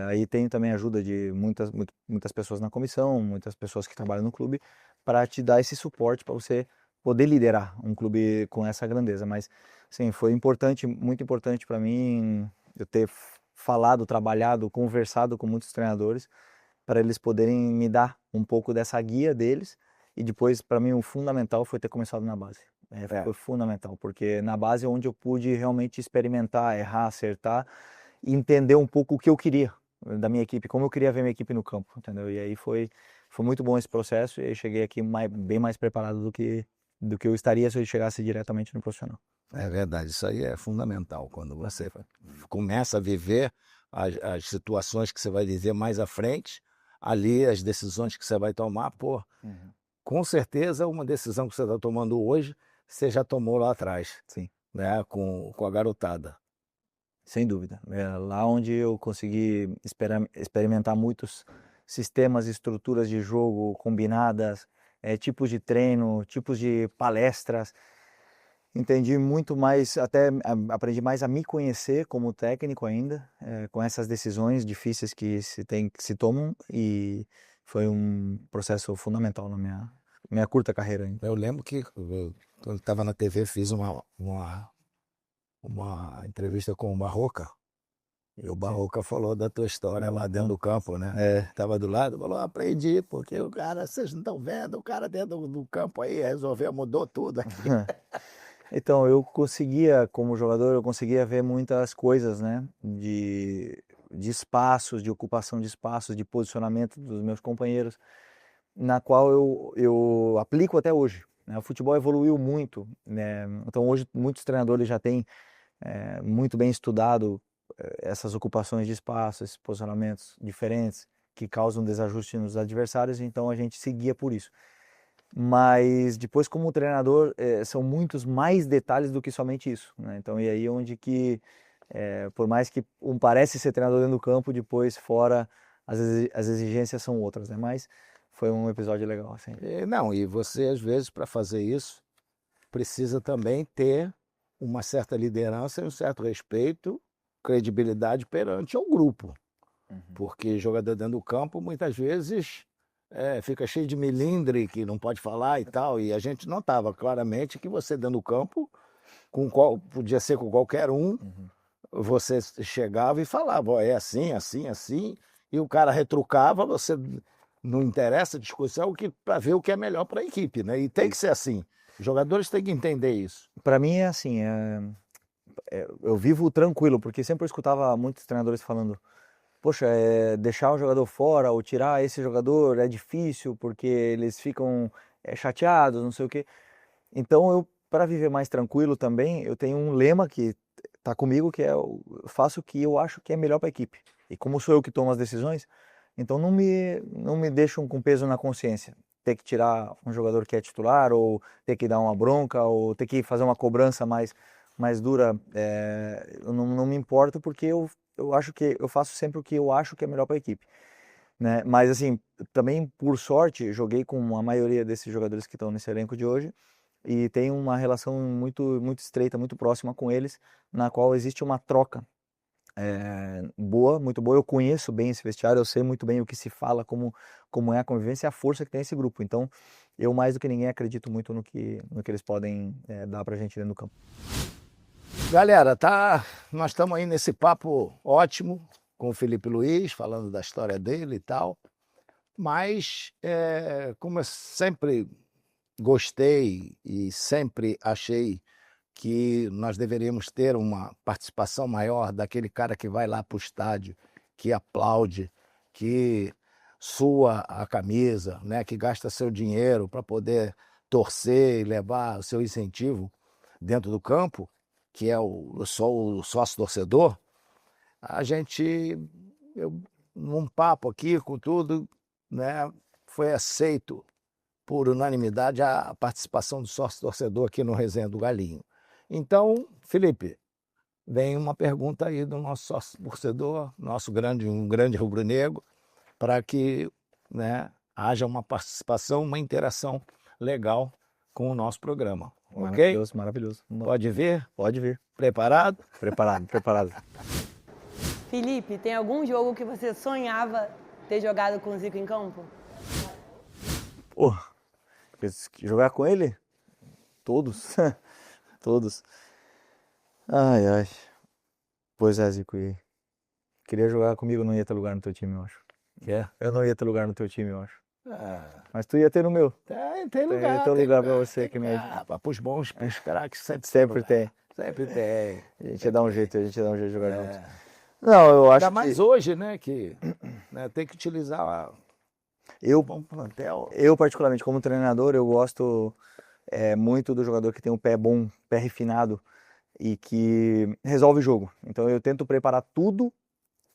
Speaker 2: aí tem também a ajuda de muitas pessoas na comissão, muitas pessoas que trabalham no clube, para te dar esse suporte para você poder liderar um clube com essa grandeza. Mas, sim, foi importante, muito importante para mim eu ter falado, trabalhado, conversado com muitos treinadores, para eles poderem me dar um pouco dessa guia deles. E depois, para mim, o fundamental foi ter começado na base. Foi fundamental, porque na base é onde eu pude realmente experimentar, errar, acertar e entender um pouco o que eu queria da minha equipe, como eu queria ver minha equipe no campo, entendeu? E aí foi muito bom esse processo e aí cheguei aqui bem mais preparado do que eu estaria se eu chegasse diretamente no profissional.
Speaker 1: É verdade, isso aí é fundamental. Quando você começa a viver as situações que você vai dizer mais à frente, ali as decisões que você vai tomar, com certeza uma decisão que você está tomando hoje, você já tomou lá atrás.
Speaker 2: Sim.
Speaker 1: Né, com a garotada.
Speaker 2: Sem dúvida. É lá onde eu consegui experimentar muitos sistemas e estruturas de jogo combinadas, tipos de treino, tipos de palestras. Entendi muito mais, até aprendi mais a me conhecer como técnico ainda, com essas decisões difíceis que se tomam, e foi um processo fundamental na minha curta carreira ainda.
Speaker 1: Eu lembro que quando estava na TV fiz uma entrevista com o Barroca, e o Barroca falou da tua história lá dentro do campo, né? Tava do lado, falou, aprendi, porque o cara, vocês não estão vendo, o cara dentro do campo aí resolveu, mudou tudo aqui.
Speaker 2: Então, como jogador, eu conseguia ver muitas coisas, né? De espaços, de ocupação de espaços, de posicionamento dos meus companheiros, na qual eu aplico até hoje, né? O futebol evoluiu muito, né? Então, hoje, muitos treinadores já têm muito bem estudado essas ocupações de espaço, esses posicionamentos diferentes que causam desajuste nos adversários, então a gente seguia por isso. Mas depois, como treinador, são muitos mais detalhes do que somente isso, né? Então, e aí onde que, por mais que parece ser treinador dentro do campo, depois fora as exigências são outras, né? Mas foi um episódio legal, assim.
Speaker 1: E você, às vezes, para fazer isso, precisa também ter uma certa liderança e um certo respeito, credibilidade perante o grupo. Porque jogador dentro do campo, muitas vezes, fica cheio de melindre, que não pode falar e tal, e a gente notava claramente que você dentro do campo, podia ser com qualquer um, você chegava e falava, é assim, assim, assim, e o cara retrucava, você não interessa a discussão para ver o que é melhor para a equipe, né? E tem que ser assim. Os jogadores têm que entender isso.
Speaker 2: Para mim é assim, eu vivo tranquilo, porque sempre eu escutava muitos treinadores falando, poxa, deixar o jogador fora ou tirar esse jogador é difícil porque eles ficam chateados, não sei o quê. Então, para viver mais tranquilo também, eu tenho um lema que tá comigo, que eu faço o que eu acho que é melhor para a equipe. E como sou eu que tomo as decisões, então não me deixam com peso na consciência. Ter que tirar um jogador que é titular, ou ter que dar uma bronca, ou ter que fazer uma cobrança mais dura, eu não me importo, porque eu acho que eu faço sempre o que eu acho que é melhor para a equipe, né? Mas assim, também por sorte, joguei com a maioria desses jogadores que estão nesse elenco de hoje e tenho uma relação muito estreita, muito próxima com eles, na qual existe uma troca boa, muito boa. Eu conheço bem esse vestiário, eu sei muito bem o que se fala, como é a convivência e a força que tem esse grupo. Então, eu mais do que ninguém acredito muito no que eles podem dar pra gente dentro do campo.
Speaker 1: Galera, nós estamos aí nesse papo ótimo com o Felipe Luiz, falando da história dele e tal, mas como eu sempre gostei e sempre achei que nós deveríamos ter uma participação maior daquele cara que vai lá para o estádio, que aplaude, que sua a camisa, né, que gasta seu dinheiro para poder torcer e levar o seu incentivo dentro do campo, que é o sócio-torcedor. A gente, num papo aqui com tudo, né, foi aceito por unanimidade a participação do sócio-torcedor aqui no Resenha do Galinho. Então, Felipe, vem uma pergunta aí do nosso sócio-torcedor, um grande rubro-negro, para que, né, haja uma participação, uma interação legal com o nosso programa.
Speaker 2: Maravilhoso,
Speaker 1: ok?
Speaker 2: maravilhoso.
Speaker 1: Pode vir?
Speaker 2: Pode vir.
Speaker 1: Preparado?
Speaker 2: Preparado, preparado.
Speaker 3: Felipe, tem algum jogo que você sonhava ter jogado com o Zico em campo?
Speaker 2: Pô, jogar com ele? Todos. Todos. Ai, ai. Pois é, Zico. Queria jogar comigo, não ia ter lugar no teu time, eu acho.
Speaker 1: Quer?
Speaker 2: Eu não ia ter lugar no teu time, eu acho.
Speaker 1: Ah,
Speaker 2: Mas tu ia ter no meu.
Speaker 1: tem lugar.
Speaker 2: Tem lugar pra você
Speaker 1: tem
Speaker 2: que me
Speaker 1: lugar. Para os bons, para os craques,
Speaker 2: Sempre tem.
Speaker 1: Sempre tem.
Speaker 2: A gente ia dar um jeito, de jogar junto.
Speaker 1: É.
Speaker 2: Não, eu acho
Speaker 1: Ainda mais hoje, né, que né, tem que utilizar
Speaker 2: eu,
Speaker 1: bom plantel.
Speaker 2: eu, particularmente, como treinador, eu gosto muito do jogador que tem um pé bom, pé refinado e que resolve o jogo. Então eu tento preparar todo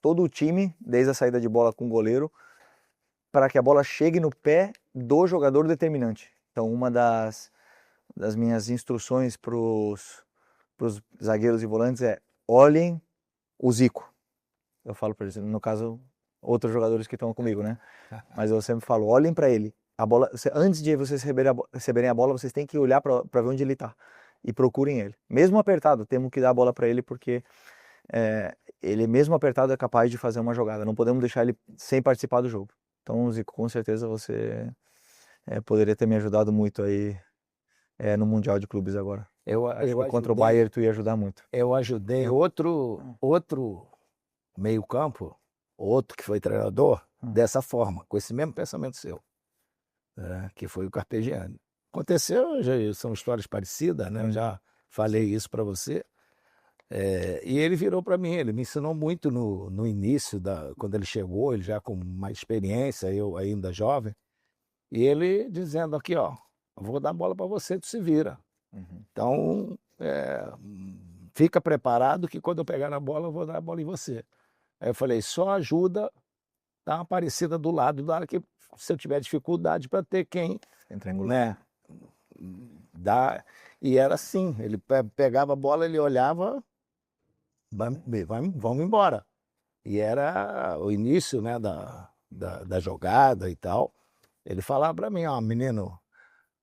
Speaker 2: o time, desde a saída de bola com o goleiro, para que a bola chegue no pé do jogador determinante. Então uma das minhas instruções para os zagueiros e volantes é: olhem o Zico. Eu falo para eles, no caso, outros jogadores que estão comigo, né? Mas eu sempre falo, olhem para ele. A bola, antes de vocês receberem a bola, vocês têm que olhar para ver onde ele está e procurem ele. Mesmo apertado, temos que dar a bola para ele porque ele, mesmo apertado, é capaz de fazer uma jogada. Não podemos deixar ele sem participar do jogo. Então, Zico, com certeza você poderia ter me ajudado muito aí no Mundial de Clubes agora. Acho que contra o Bayern tu ia ajudar muito.
Speaker 1: Eu ajudei outro meio-campo, outro que foi treinador, dessa forma, com esse mesmo pensamento seu, que foi o Carpegiani. Aconteceu, são histórias parecidas, né? Eu já falei isso para você. E ele virou para mim, ele me ensinou muito no início, quando ele chegou, ele já com mais experiência, eu ainda jovem, e ele dizendo aqui, ó, eu vou dar a bola para você, tu se vira. Então, fica preparado que quando eu pegar na bola, eu vou dar a bola em você. Aí eu falei, só ajuda, dá uma parecida do lado, da hora que se eu tiver dificuldade para ter quem, né, dá. E era assim, ele pegava a bola, ele olhava, vamos embora. E era o início, né, da jogada e tal. Ele falava para mim, ó, menino,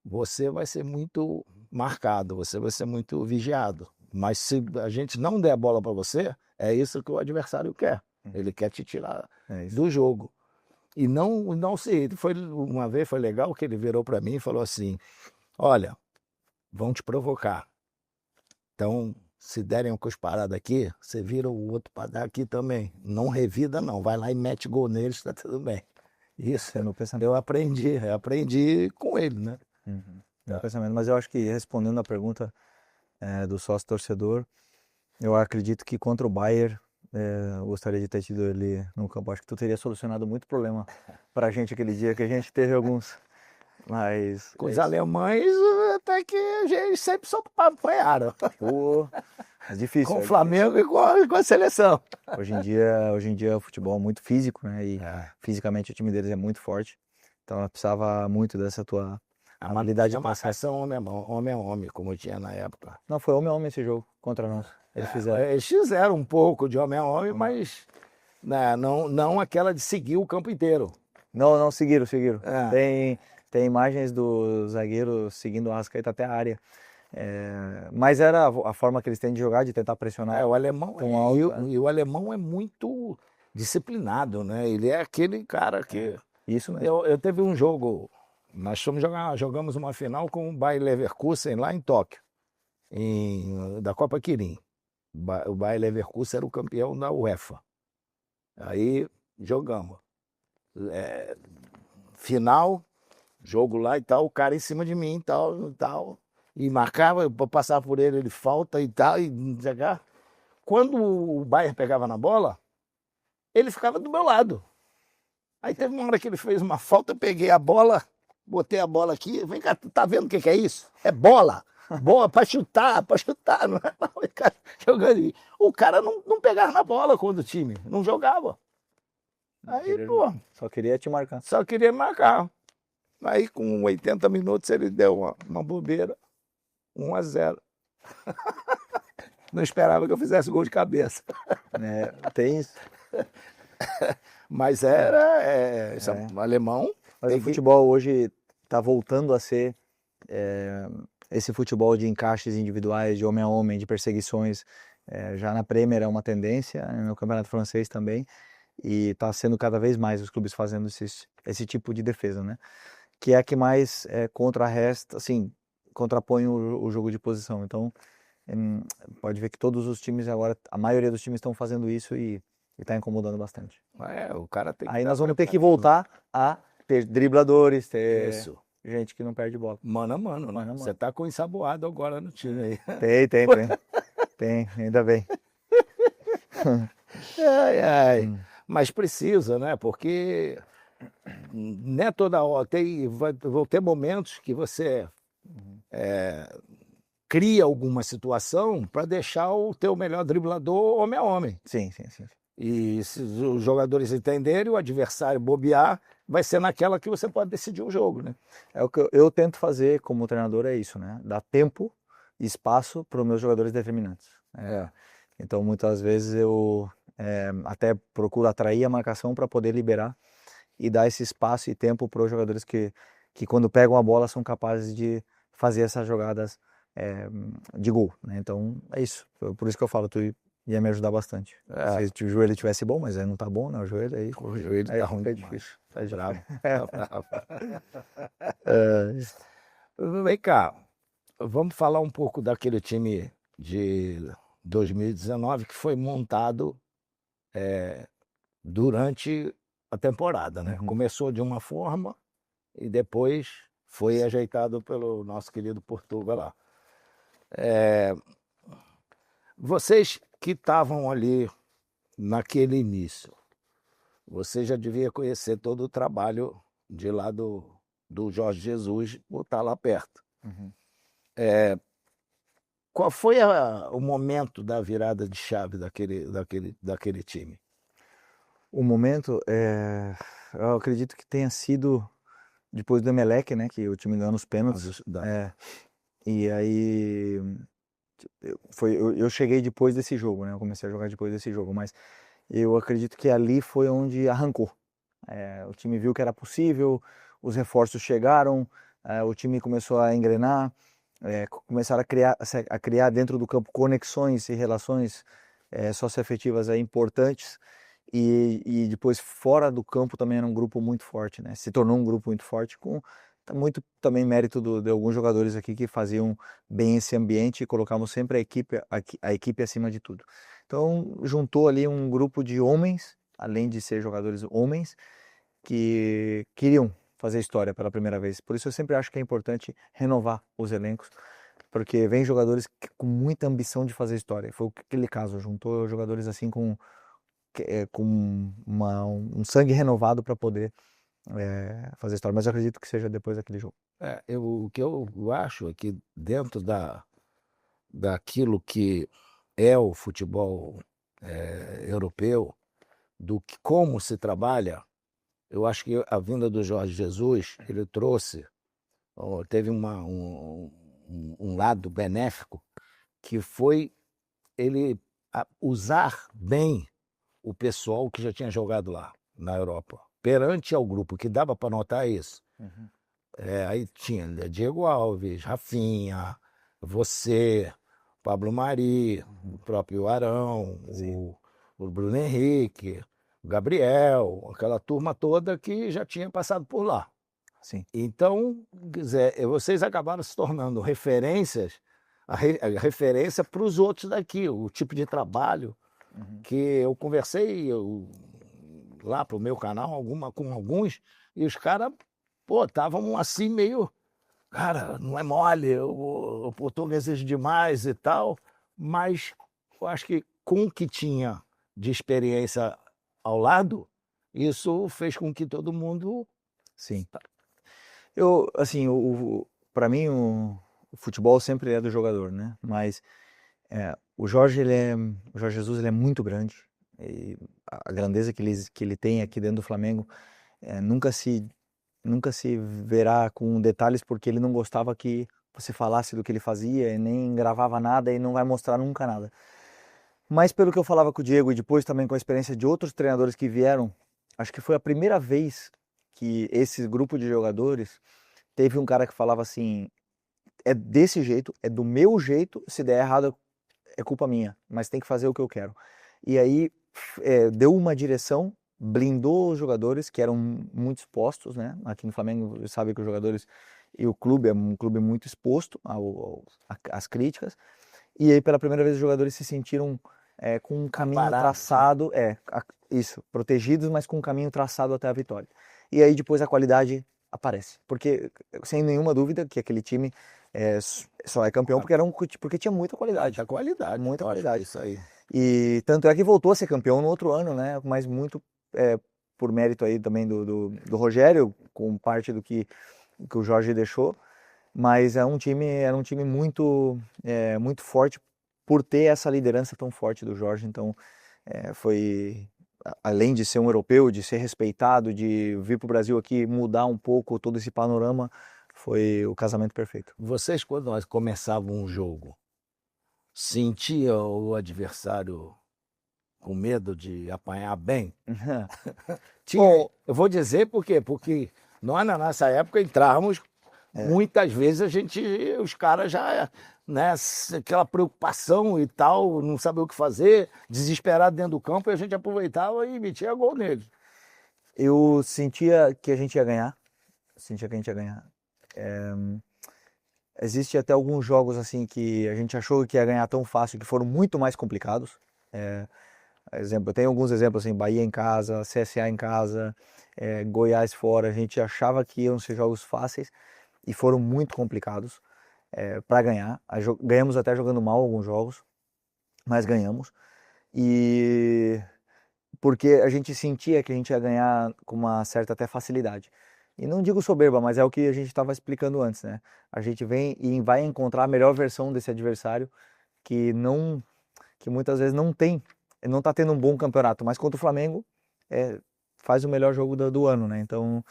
Speaker 1: você vai ser muito marcado, você vai ser muito vigiado. Mas se a gente não der a bola para você, é isso que o adversário quer. Ele quer te tirar do jogo. E não se... Uma vez foi legal que ele virou para mim e falou assim, olha, vão te provocar. Então, se derem uma cusparada aqui, você vira o outro para dar aqui também. Não revida não, vai lá e mete gol neles, está tudo bem. Isso eu aprendi com ele, né?
Speaker 2: Meu pensamento. Mas eu acho que, respondendo a pergunta do sócio-torcedor, eu acredito que contra o Bayern, eu gostaria de ter tido ele no campo. Acho que tu teria solucionado muito problema pra gente aquele dia, que a gente teve alguns. Mas
Speaker 1: com os alemães, até que a gente sempre só apanharam.
Speaker 2: É difícil.
Speaker 1: Com o Flamengo e com a seleção.
Speaker 2: Hoje em dia o futebol é muito físico, né? E fisicamente o time deles é muito forte. Então eu precisava muito dessa tua habilidade de
Speaker 1: marcação homem a homem, como tinha na época.
Speaker 2: Não, foi homem a homem esse jogo contra nós.
Speaker 1: Eles fizeram um pouco de homem a homem, mas né, não aquela de seguir o campo inteiro.
Speaker 2: Não, seguiram. Tem imagens do zagueiro seguindo o Arrascaeta até a área. Mas era a forma que eles têm de jogar, de tentar pressionar.
Speaker 1: O alemão e o alemão é muito disciplinado, né? Ele é aquele cara que...
Speaker 2: Isso mesmo.
Speaker 1: Eu teve um jogo, nós jogamos uma final com o Bayer Leverkusen lá em Tóquio, da Copa Kirin. O Bayer Leverkusen era o campeão da UEFA. Aí jogamos. Final, jogo lá e tal, o cara em cima de mim e tal, e marcava, eu passava por ele, ele falta e tal, e não sei o quê. Quando o Bayern pegava na bola, ele ficava do meu lado. Aí teve uma hora que ele fez uma falta, eu peguei a bola, botei a bola aqui, vem cá, tu tá vendo o que é isso? É bola. Bola pra chutar, não é não, o cara jogando. O cara não pegava na bola quando o time, não jogava. Aí, pô,
Speaker 2: Só queria te marcar.
Speaker 1: só queria marcar. Aí com 80 minutos ele deu uma bobeira, 1-0. Não esperava que eu fizesse gol de cabeça.
Speaker 2: Tem isso.
Speaker 1: Mas isso é alemão.
Speaker 2: Mas o futebol hoje está voltando a ser esse futebol de encaixes individuais, de homem a homem, de perseguições. Já na Premier é uma tendência, no Campeonato Francês também, e está sendo cada vez mais os clubes fazendo esse tipo de defesa, né? Que é a que mais contrarresta, assim, contrapõe o jogo de posição. Então, pode ver que todos os times agora, a maioria dos times estão fazendo isso e está incomodando bastante.
Speaker 1: O cara tem que
Speaker 2: Aí nós vamos ter que voltar a ter dribladores, ter
Speaker 1: Isso.
Speaker 2: gente que não perde bola.
Speaker 1: Mano a mano, né?
Speaker 2: Mano a mano.
Speaker 1: Você tá com ensaboado agora no time aí.
Speaker 2: Tem, ainda bem.
Speaker 1: Mas precisa, né? Porque não é toda hora. Vão ter momentos que você cria alguma situação para deixar o teu melhor driblador homem a homem.
Speaker 2: Sim.
Speaker 1: E se os jogadores entenderem, o adversário bobear, vai ser naquela que você pode decidir o jogo, né?
Speaker 2: É o que eu tento fazer como treinador, é isso, né? Dar tempo e espaço para os meus jogadores determinantes. Então, muitas vezes eu até procuro atrair a marcação para poder liberar e dar esse espaço e tempo para os jogadores que quando pegam a bola são capazes de fazer essas jogadas de gol, né? Então, é isso. Por isso que eu falo, tu ia me ajudar bastante. Se o joelho tivesse bom, mas aí não tá bom, né? O joelho aí
Speaker 1: tá ruim
Speaker 2: é
Speaker 1: demais.
Speaker 2: difícil. Tá
Speaker 1: bravo.
Speaker 2: bravo.
Speaker 1: Vem cá, vamos falar um pouco daquele time de 2019 que foi montado durante a temporada, né? Começou de uma forma e depois foi ajeitado pelo nosso querido Portugal lá. Vocês que estavam ali naquele início, você já devia conhecer todo o trabalho de lá do Jorge Jesus por estar lá perto. Qual foi o momento da virada de chave daquele time?
Speaker 2: O momento, eu acredito que tenha sido depois do Emelec, né? Que o time ganhou nos pênaltis. E aí eu cheguei depois desse jogo, né? Eu comecei a jogar depois desse jogo, mas eu acredito que ali foi onde arrancou. O time viu que era possível, os reforços chegaram, o time começou a engrenar, começaram a criar dentro do campo conexões e relações socioafetivas importantes. E depois fora do campo também era um grupo muito forte, né? Se tornou um grupo muito forte com muito também mérito de alguns jogadores aqui que faziam bem esse ambiente e colocavam sempre a equipe acima de tudo. Então juntou ali um grupo de homens, além de ser jogadores homens, que queriam fazer história pela primeira vez. Por isso eu sempre acho que é importante renovar os elencos, porque vem jogadores com muita ambição de fazer história. Foi aquele caso, juntou jogadores assim com um sangue renovado para poder fazer história, mas eu acredito que seja depois daquele jogo.
Speaker 1: O que eu acho é que dentro daquilo que é o futebol europeu, como se trabalha, eu acho que a vinda do Jorge Jesus, ele trouxe, teve um lado benéfico, que foi ele usar bem o pessoal que já tinha jogado lá na Europa, perante ao grupo, que dava para notar isso. Aí tinha Diego Alves, Rafinha, você, Pablo Mari, o próprio Arão, o Bruno Henrique, o Gabriel, aquela turma toda que já tinha passado por lá.
Speaker 2: Sim.
Speaker 1: Então, vocês acabaram se tornando referências, a referência para os outros daqui, o tipo de trabalho que eu conversei lá para o meu canal com alguns, e os caras pô, estavam assim meio, cara, não é mole, o Portuga exige demais e tal, mas eu acho que com o que tinha de experiência ao lado, isso fez com que todo mundo...
Speaker 2: Sim. Eu, assim, para mim o futebol sempre é do jogador, né? Mas o Jorge Jesus ele é muito grande. E a grandeza que ele tem aqui dentro do Flamengo nunca se verá com detalhes, porque ele não gostava que você falasse do que ele fazia, e nem gravava nada e não vai mostrar nunca nada. Mas pelo que eu falava com o Diego e depois também com a experiência de outros treinadores que vieram, acho que foi a primeira vez que esse grupo de jogadores teve um cara que falava assim: é desse jeito, é do meu jeito, se der errado é culpa minha, mas tem que fazer o que eu quero. E aí deu uma direção, blindou os jogadores que eram muito expostos, né? Aqui no Flamengo sabe que os jogadores e o clube é um clube muito exposto às críticas. E aí pela primeira vez os jogadores se sentiram com um caminho traçado, isso, protegidos, mas com um caminho traçado até a vitória. E aí depois a qualidade aparece, porque sem nenhuma dúvida que aquele time só é campeão porque tinha muita qualidade. Muita qualidade.
Speaker 1: Isso aí.
Speaker 2: E tanto é que voltou a ser campeão no outro ano, né? Mas muito por mérito aí também do Rogério, com parte do que o Jorge deixou. Mas era um time muito forte por ter essa liderança tão forte do Jorge. Então foi, além de ser um europeu, de ser respeitado, de vir para o Brasil aqui mudar um pouco todo esse panorama, foi o casamento perfeito.
Speaker 1: Vocês, quando nós começavam um jogo, sentia o adversário com medo de apanhar bem?
Speaker 2: Bom,
Speaker 1: eu vou dizer por quê? Porque nós, na nossa época, entrávamos, muitas vezes os caras já, né, aquela preocupação e tal, não sabia o que fazer, desesperado dentro do campo, e a gente aproveitava e metia gol neles.
Speaker 2: Eu sentia que a gente ia ganhar. Existe até alguns jogos assim que a gente achou que ia ganhar tão fácil, que foram muito mais complicados. Eu tenho alguns exemplos assim: Bahia em casa, CSA em casa, Goiás fora. A gente achava que iam ser jogos fáceis e foram muito complicados para ganhar. Ganhamos até jogando mal alguns jogos, mas ganhamos. E porque a gente sentia que a gente ia ganhar com uma certa até facilidade. E não digo soberba, mas é o que a gente estava explicando antes, né? A gente vem e vai encontrar a melhor versão desse adversário que muitas vezes não está tendo um bom campeonato, mas contra o Flamengo faz o melhor jogo do ano, né? Então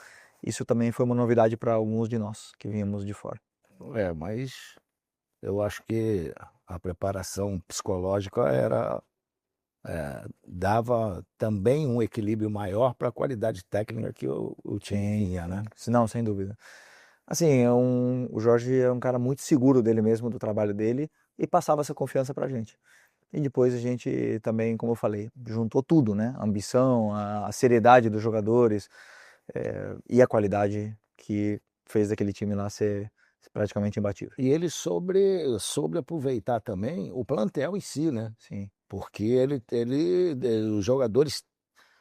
Speaker 2: isso também foi uma novidade para alguns de nós que vínhamos de fora.
Speaker 1: Mas eu acho que a preparação psicológica dava também um equilíbrio maior para a qualidade técnica que o time tinha, né?
Speaker 2: Não, sem dúvida. Assim, o Jorge é um cara muito seguro dele mesmo, do trabalho dele, e passava essa confiança pra gente. E depois a gente também, como eu falei, juntou tudo, né? A ambição, a seriedade dos jogadores e a qualidade que fez aquele time lá ser praticamente imbatível.
Speaker 1: E ele sobre aproveitar também o plantel em si, né?
Speaker 2: Sim.
Speaker 1: Porque os jogadores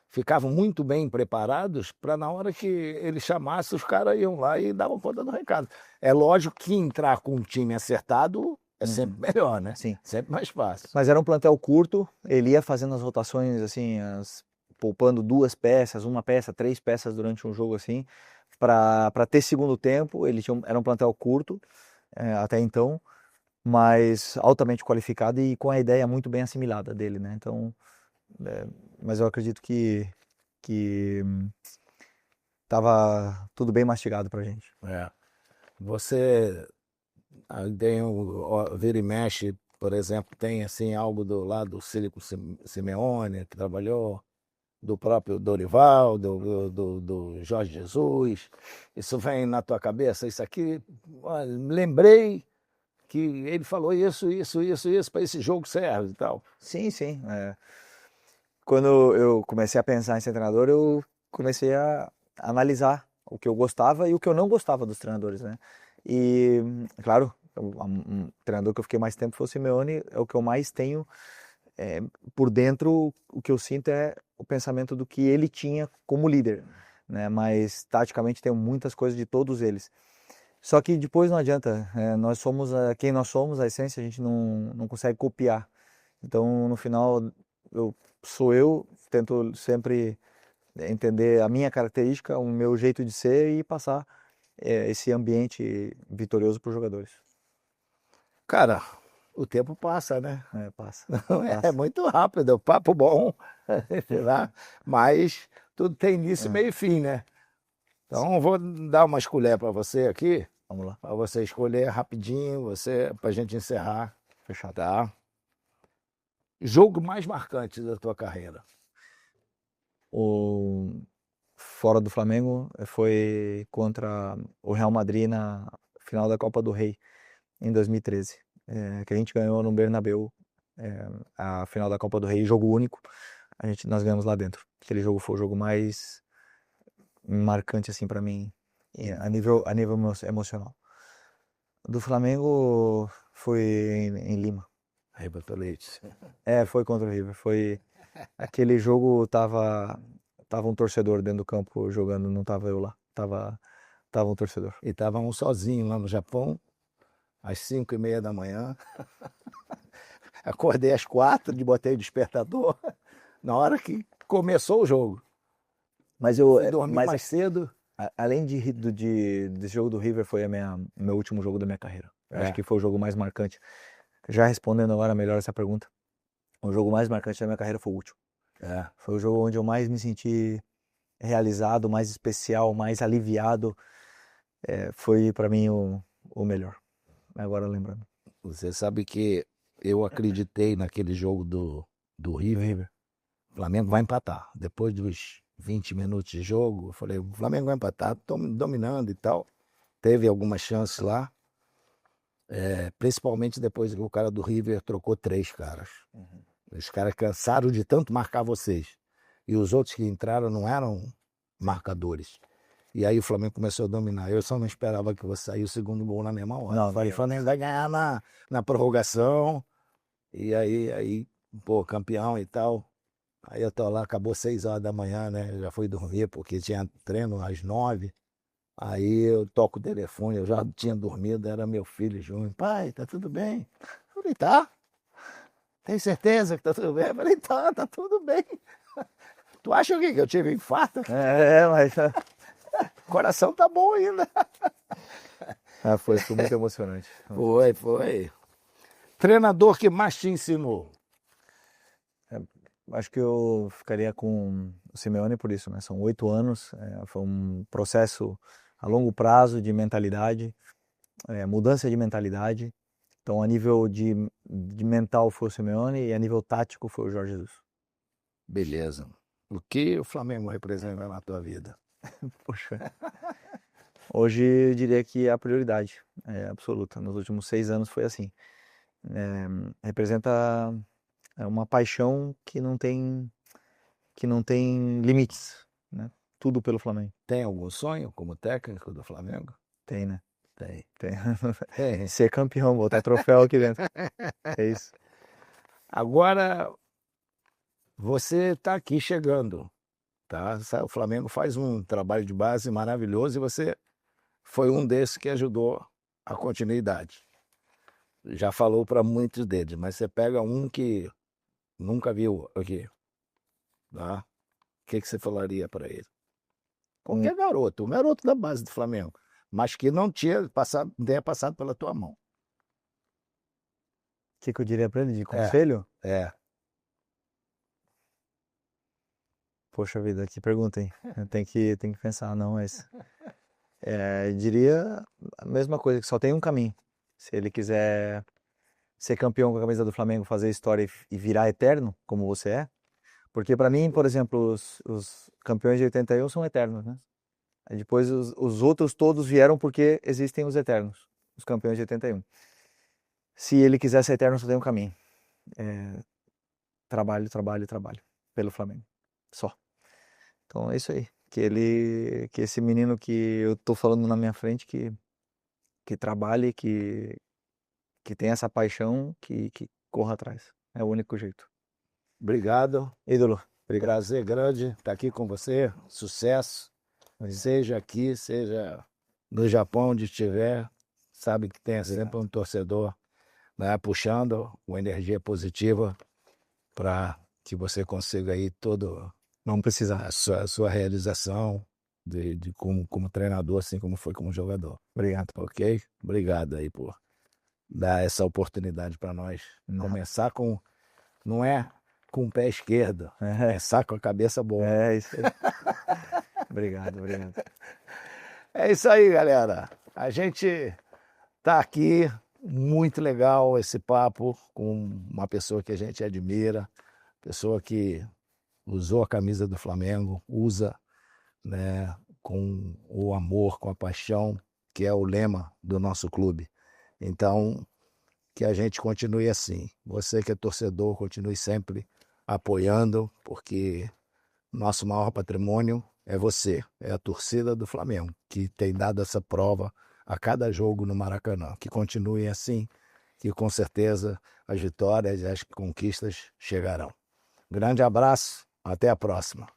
Speaker 1: ficavam muito bem preparados para na hora que ele chamasse, os caras iam lá e davam conta do recado. É lógico que entrar com um time acertado é sempre melhor, né?
Speaker 2: Sim.
Speaker 1: Sempre mais fácil.
Speaker 2: Mas era um plantel curto, ele ia fazendo as rotações, assim, poupando 2 peças, 1 peça, 3 peças durante um jogo, assim, para ter segundo tempo. Era um plantel curto até então, mas altamente qualificado e com a ideia muito bem assimilada dele, né? Então, mas eu acredito que tava tudo bem mastigado pra gente.
Speaker 1: Você tem vira e mexe, por exemplo, tem assim algo do lado do Cílico Simeone, que trabalhou, do próprio Dorival, do Jorge Jesus. Isso vem na tua cabeça? Isso aqui, lembrei que ele falou isso para esse jogo serve e tal.
Speaker 2: Sim. Quando eu comecei a pensar em ser treinador, eu comecei a analisar o que eu gostava e o que eu não gostava dos treinadores, né? E, claro, um treinador que eu fiquei mais tempo foi o Simeone, é o que eu mais tenho por dentro. O que eu sinto é o pensamento do que ele tinha como líder. né? Mas taticamente tenho muitas coisas de todos eles. Só que depois não adianta, nós somos quem nós somos, a essência a gente não consegue copiar. Então no final eu tento sempre entender a minha característica, o meu jeito de ser e passar esse ambiente vitorioso para os jogadores.
Speaker 1: Cara, o tempo passa, né?
Speaker 2: Passa.
Speaker 1: É muito rápido, papo bom, sei lá, mas tudo tem início, meio e fim, né? Então vou dar uma escolha para você aqui,
Speaker 2: Vamos lá.
Speaker 1: para você escolher rapidinho, para a gente encerrar.
Speaker 2: Fechado.
Speaker 1: Tá? Jogo mais marcante da tua carreira?
Speaker 2: Fora do Flamengo foi contra o Real Madrid na final da Copa do Rei em 2013, que a gente ganhou no Bernabéu, a final da Copa do Rei, jogo único, nós ganhamos lá dentro. Aquele jogo foi o jogo mais marcante assim para mim, a nível emocional. Do Flamengo foi em Lima.
Speaker 1: River Plate.
Speaker 2: Foi contra o River. Foi aquele jogo, tava um torcedor dentro do campo jogando, não tava eu lá. Tava um torcedor.
Speaker 1: E tava um sozinho lá no Japão, às 5:30 da manhã. Acordei às 4, botei o despertador na hora que começou o jogo.
Speaker 2: Mas eu
Speaker 1: dormi mais cedo.
Speaker 2: Além desse jogo do River, foi meu último jogo da minha carreira. Acho que foi o jogo mais marcante. Já respondendo agora melhor essa pergunta, o jogo mais marcante da minha carreira foi o último. Foi o jogo onde eu mais me senti realizado, mais especial, mais aliviado. Foi para mim o melhor. Agora lembrando.
Speaker 1: Você sabe que eu acreditei naquele jogo do River. O Flamengo vai empatar. Depois dos 20 minutos de jogo, eu falei, o Flamengo vai empatar, tô dominando e tal. Teve algumas chances lá. Principalmente depois que o cara do River trocou 3 caras. Os caras cansaram de tanto marcar vocês. E os outros que entraram não eram marcadores. E aí o Flamengo começou a dominar. Eu só não esperava que você saísse o segundo gol na mesma hora.
Speaker 2: Não,
Speaker 1: Falei, o Flamengo vai ganhar na prorrogação. E aí, pô, campeão e tal. Aí eu tô lá, acabou 6 horas da manhã, né? Eu já fui dormir, porque tinha treino às 9. Aí eu toco o telefone, eu já tinha dormido, era meu filho Júnior. Pai, tá tudo bem? Eu falei, tá. Tem certeza que tá tudo bem? Eu falei, tá tudo bem. Tu acha o quê? Que eu tive infarto?
Speaker 2: Mas...
Speaker 1: O coração tá bom ainda.
Speaker 2: Foi muito emocionante.
Speaker 1: Foi. Treinador que mais te ensinou?
Speaker 2: Acho que eu ficaria com o Simeone por isso, né? São 8 anos, foi um processo a longo prazo de mentalidade, mudança de mentalidade. Então, a nível de mental foi o Simeone e a nível tático foi o Jorge Jesus.
Speaker 1: Beleza. O que o Flamengo representa na tua vida?
Speaker 2: Poxa. Hoje eu diria que é a prioridade absoluta. Nos últimos 6 anos foi assim. Representa uma paixão que não tem limites, né? Tudo pelo Flamengo.
Speaker 1: Tem algum sonho como técnico do Flamengo?
Speaker 2: Tem, né?
Speaker 1: Tem.
Speaker 2: Ser campeão, botar troféu aqui dentro. É isso.
Speaker 1: Agora, você está aqui chegando, tá? O Flamengo faz um trabalho de base maravilhoso e você foi um desses que ajudou a continuidade. Já falou para muitos deles, mas você pega um que nunca viu aqui, tá? O que você falaria para ele? Qualquer garoto, um garoto da base do Flamengo, mas que não tenha passado pela tua mão.
Speaker 2: O que eu diria para ele de conselho? Poxa vida, que pergunta, hein? Tem que pensar, não, mas... eu diria a mesma coisa, que só tem um caminho. Se ele quiser ser campeão com a camisa do Flamengo, fazer história e virar eterno, como você é. Porque para mim, por exemplo, os campeões de 81 são eternos, né? Aí depois os outros todos vieram porque existem os eternos, os campeões de 81. Se ele quiser ser eterno, só tem um caminho. Trabalho pelo Flamengo. Só. Então é isso aí. Que esse menino que eu tô falando na minha frente, que trabalhe, que tem essa paixão, que corra atrás. É o único jeito.
Speaker 1: Obrigado.
Speaker 2: Ídolo. Obrigado.
Speaker 1: Prazer grande estar aqui com você. Sucesso. seja aqui, seja no Japão, onde estiver, sabe que tem sempre um torcedor, né, puxando uma energia positiva para que você consiga aí todo
Speaker 2: Vamos precisar.
Speaker 1: a sua realização de como treinador, assim como foi como jogador.
Speaker 2: Obrigado.
Speaker 1: Ok? Obrigado aí por dar essa oportunidade para nós. Começar com, não é com o pé esquerdo, começar com a cabeça boa.
Speaker 2: É isso aí. Obrigado.
Speaker 1: É isso aí, galera. A gente tá aqui, muito legal esse papo com uma pessoa que a gente admira, pessoa que usou a camisa do Flamengo, usa, né, com o amor, com a paixão, que é o lema do nosso clube. Então, que a gente continue assim. Você que é torcedor, continue sempre apoiando, porque nosso maior patrimônio é você, é a torcida do Flamengo, que tem dado essa prova a cada jogo no Maracanã. Que continue assim, que com certeza as vitórias e as conquistas chegarão. Grande abraço, até a próxima.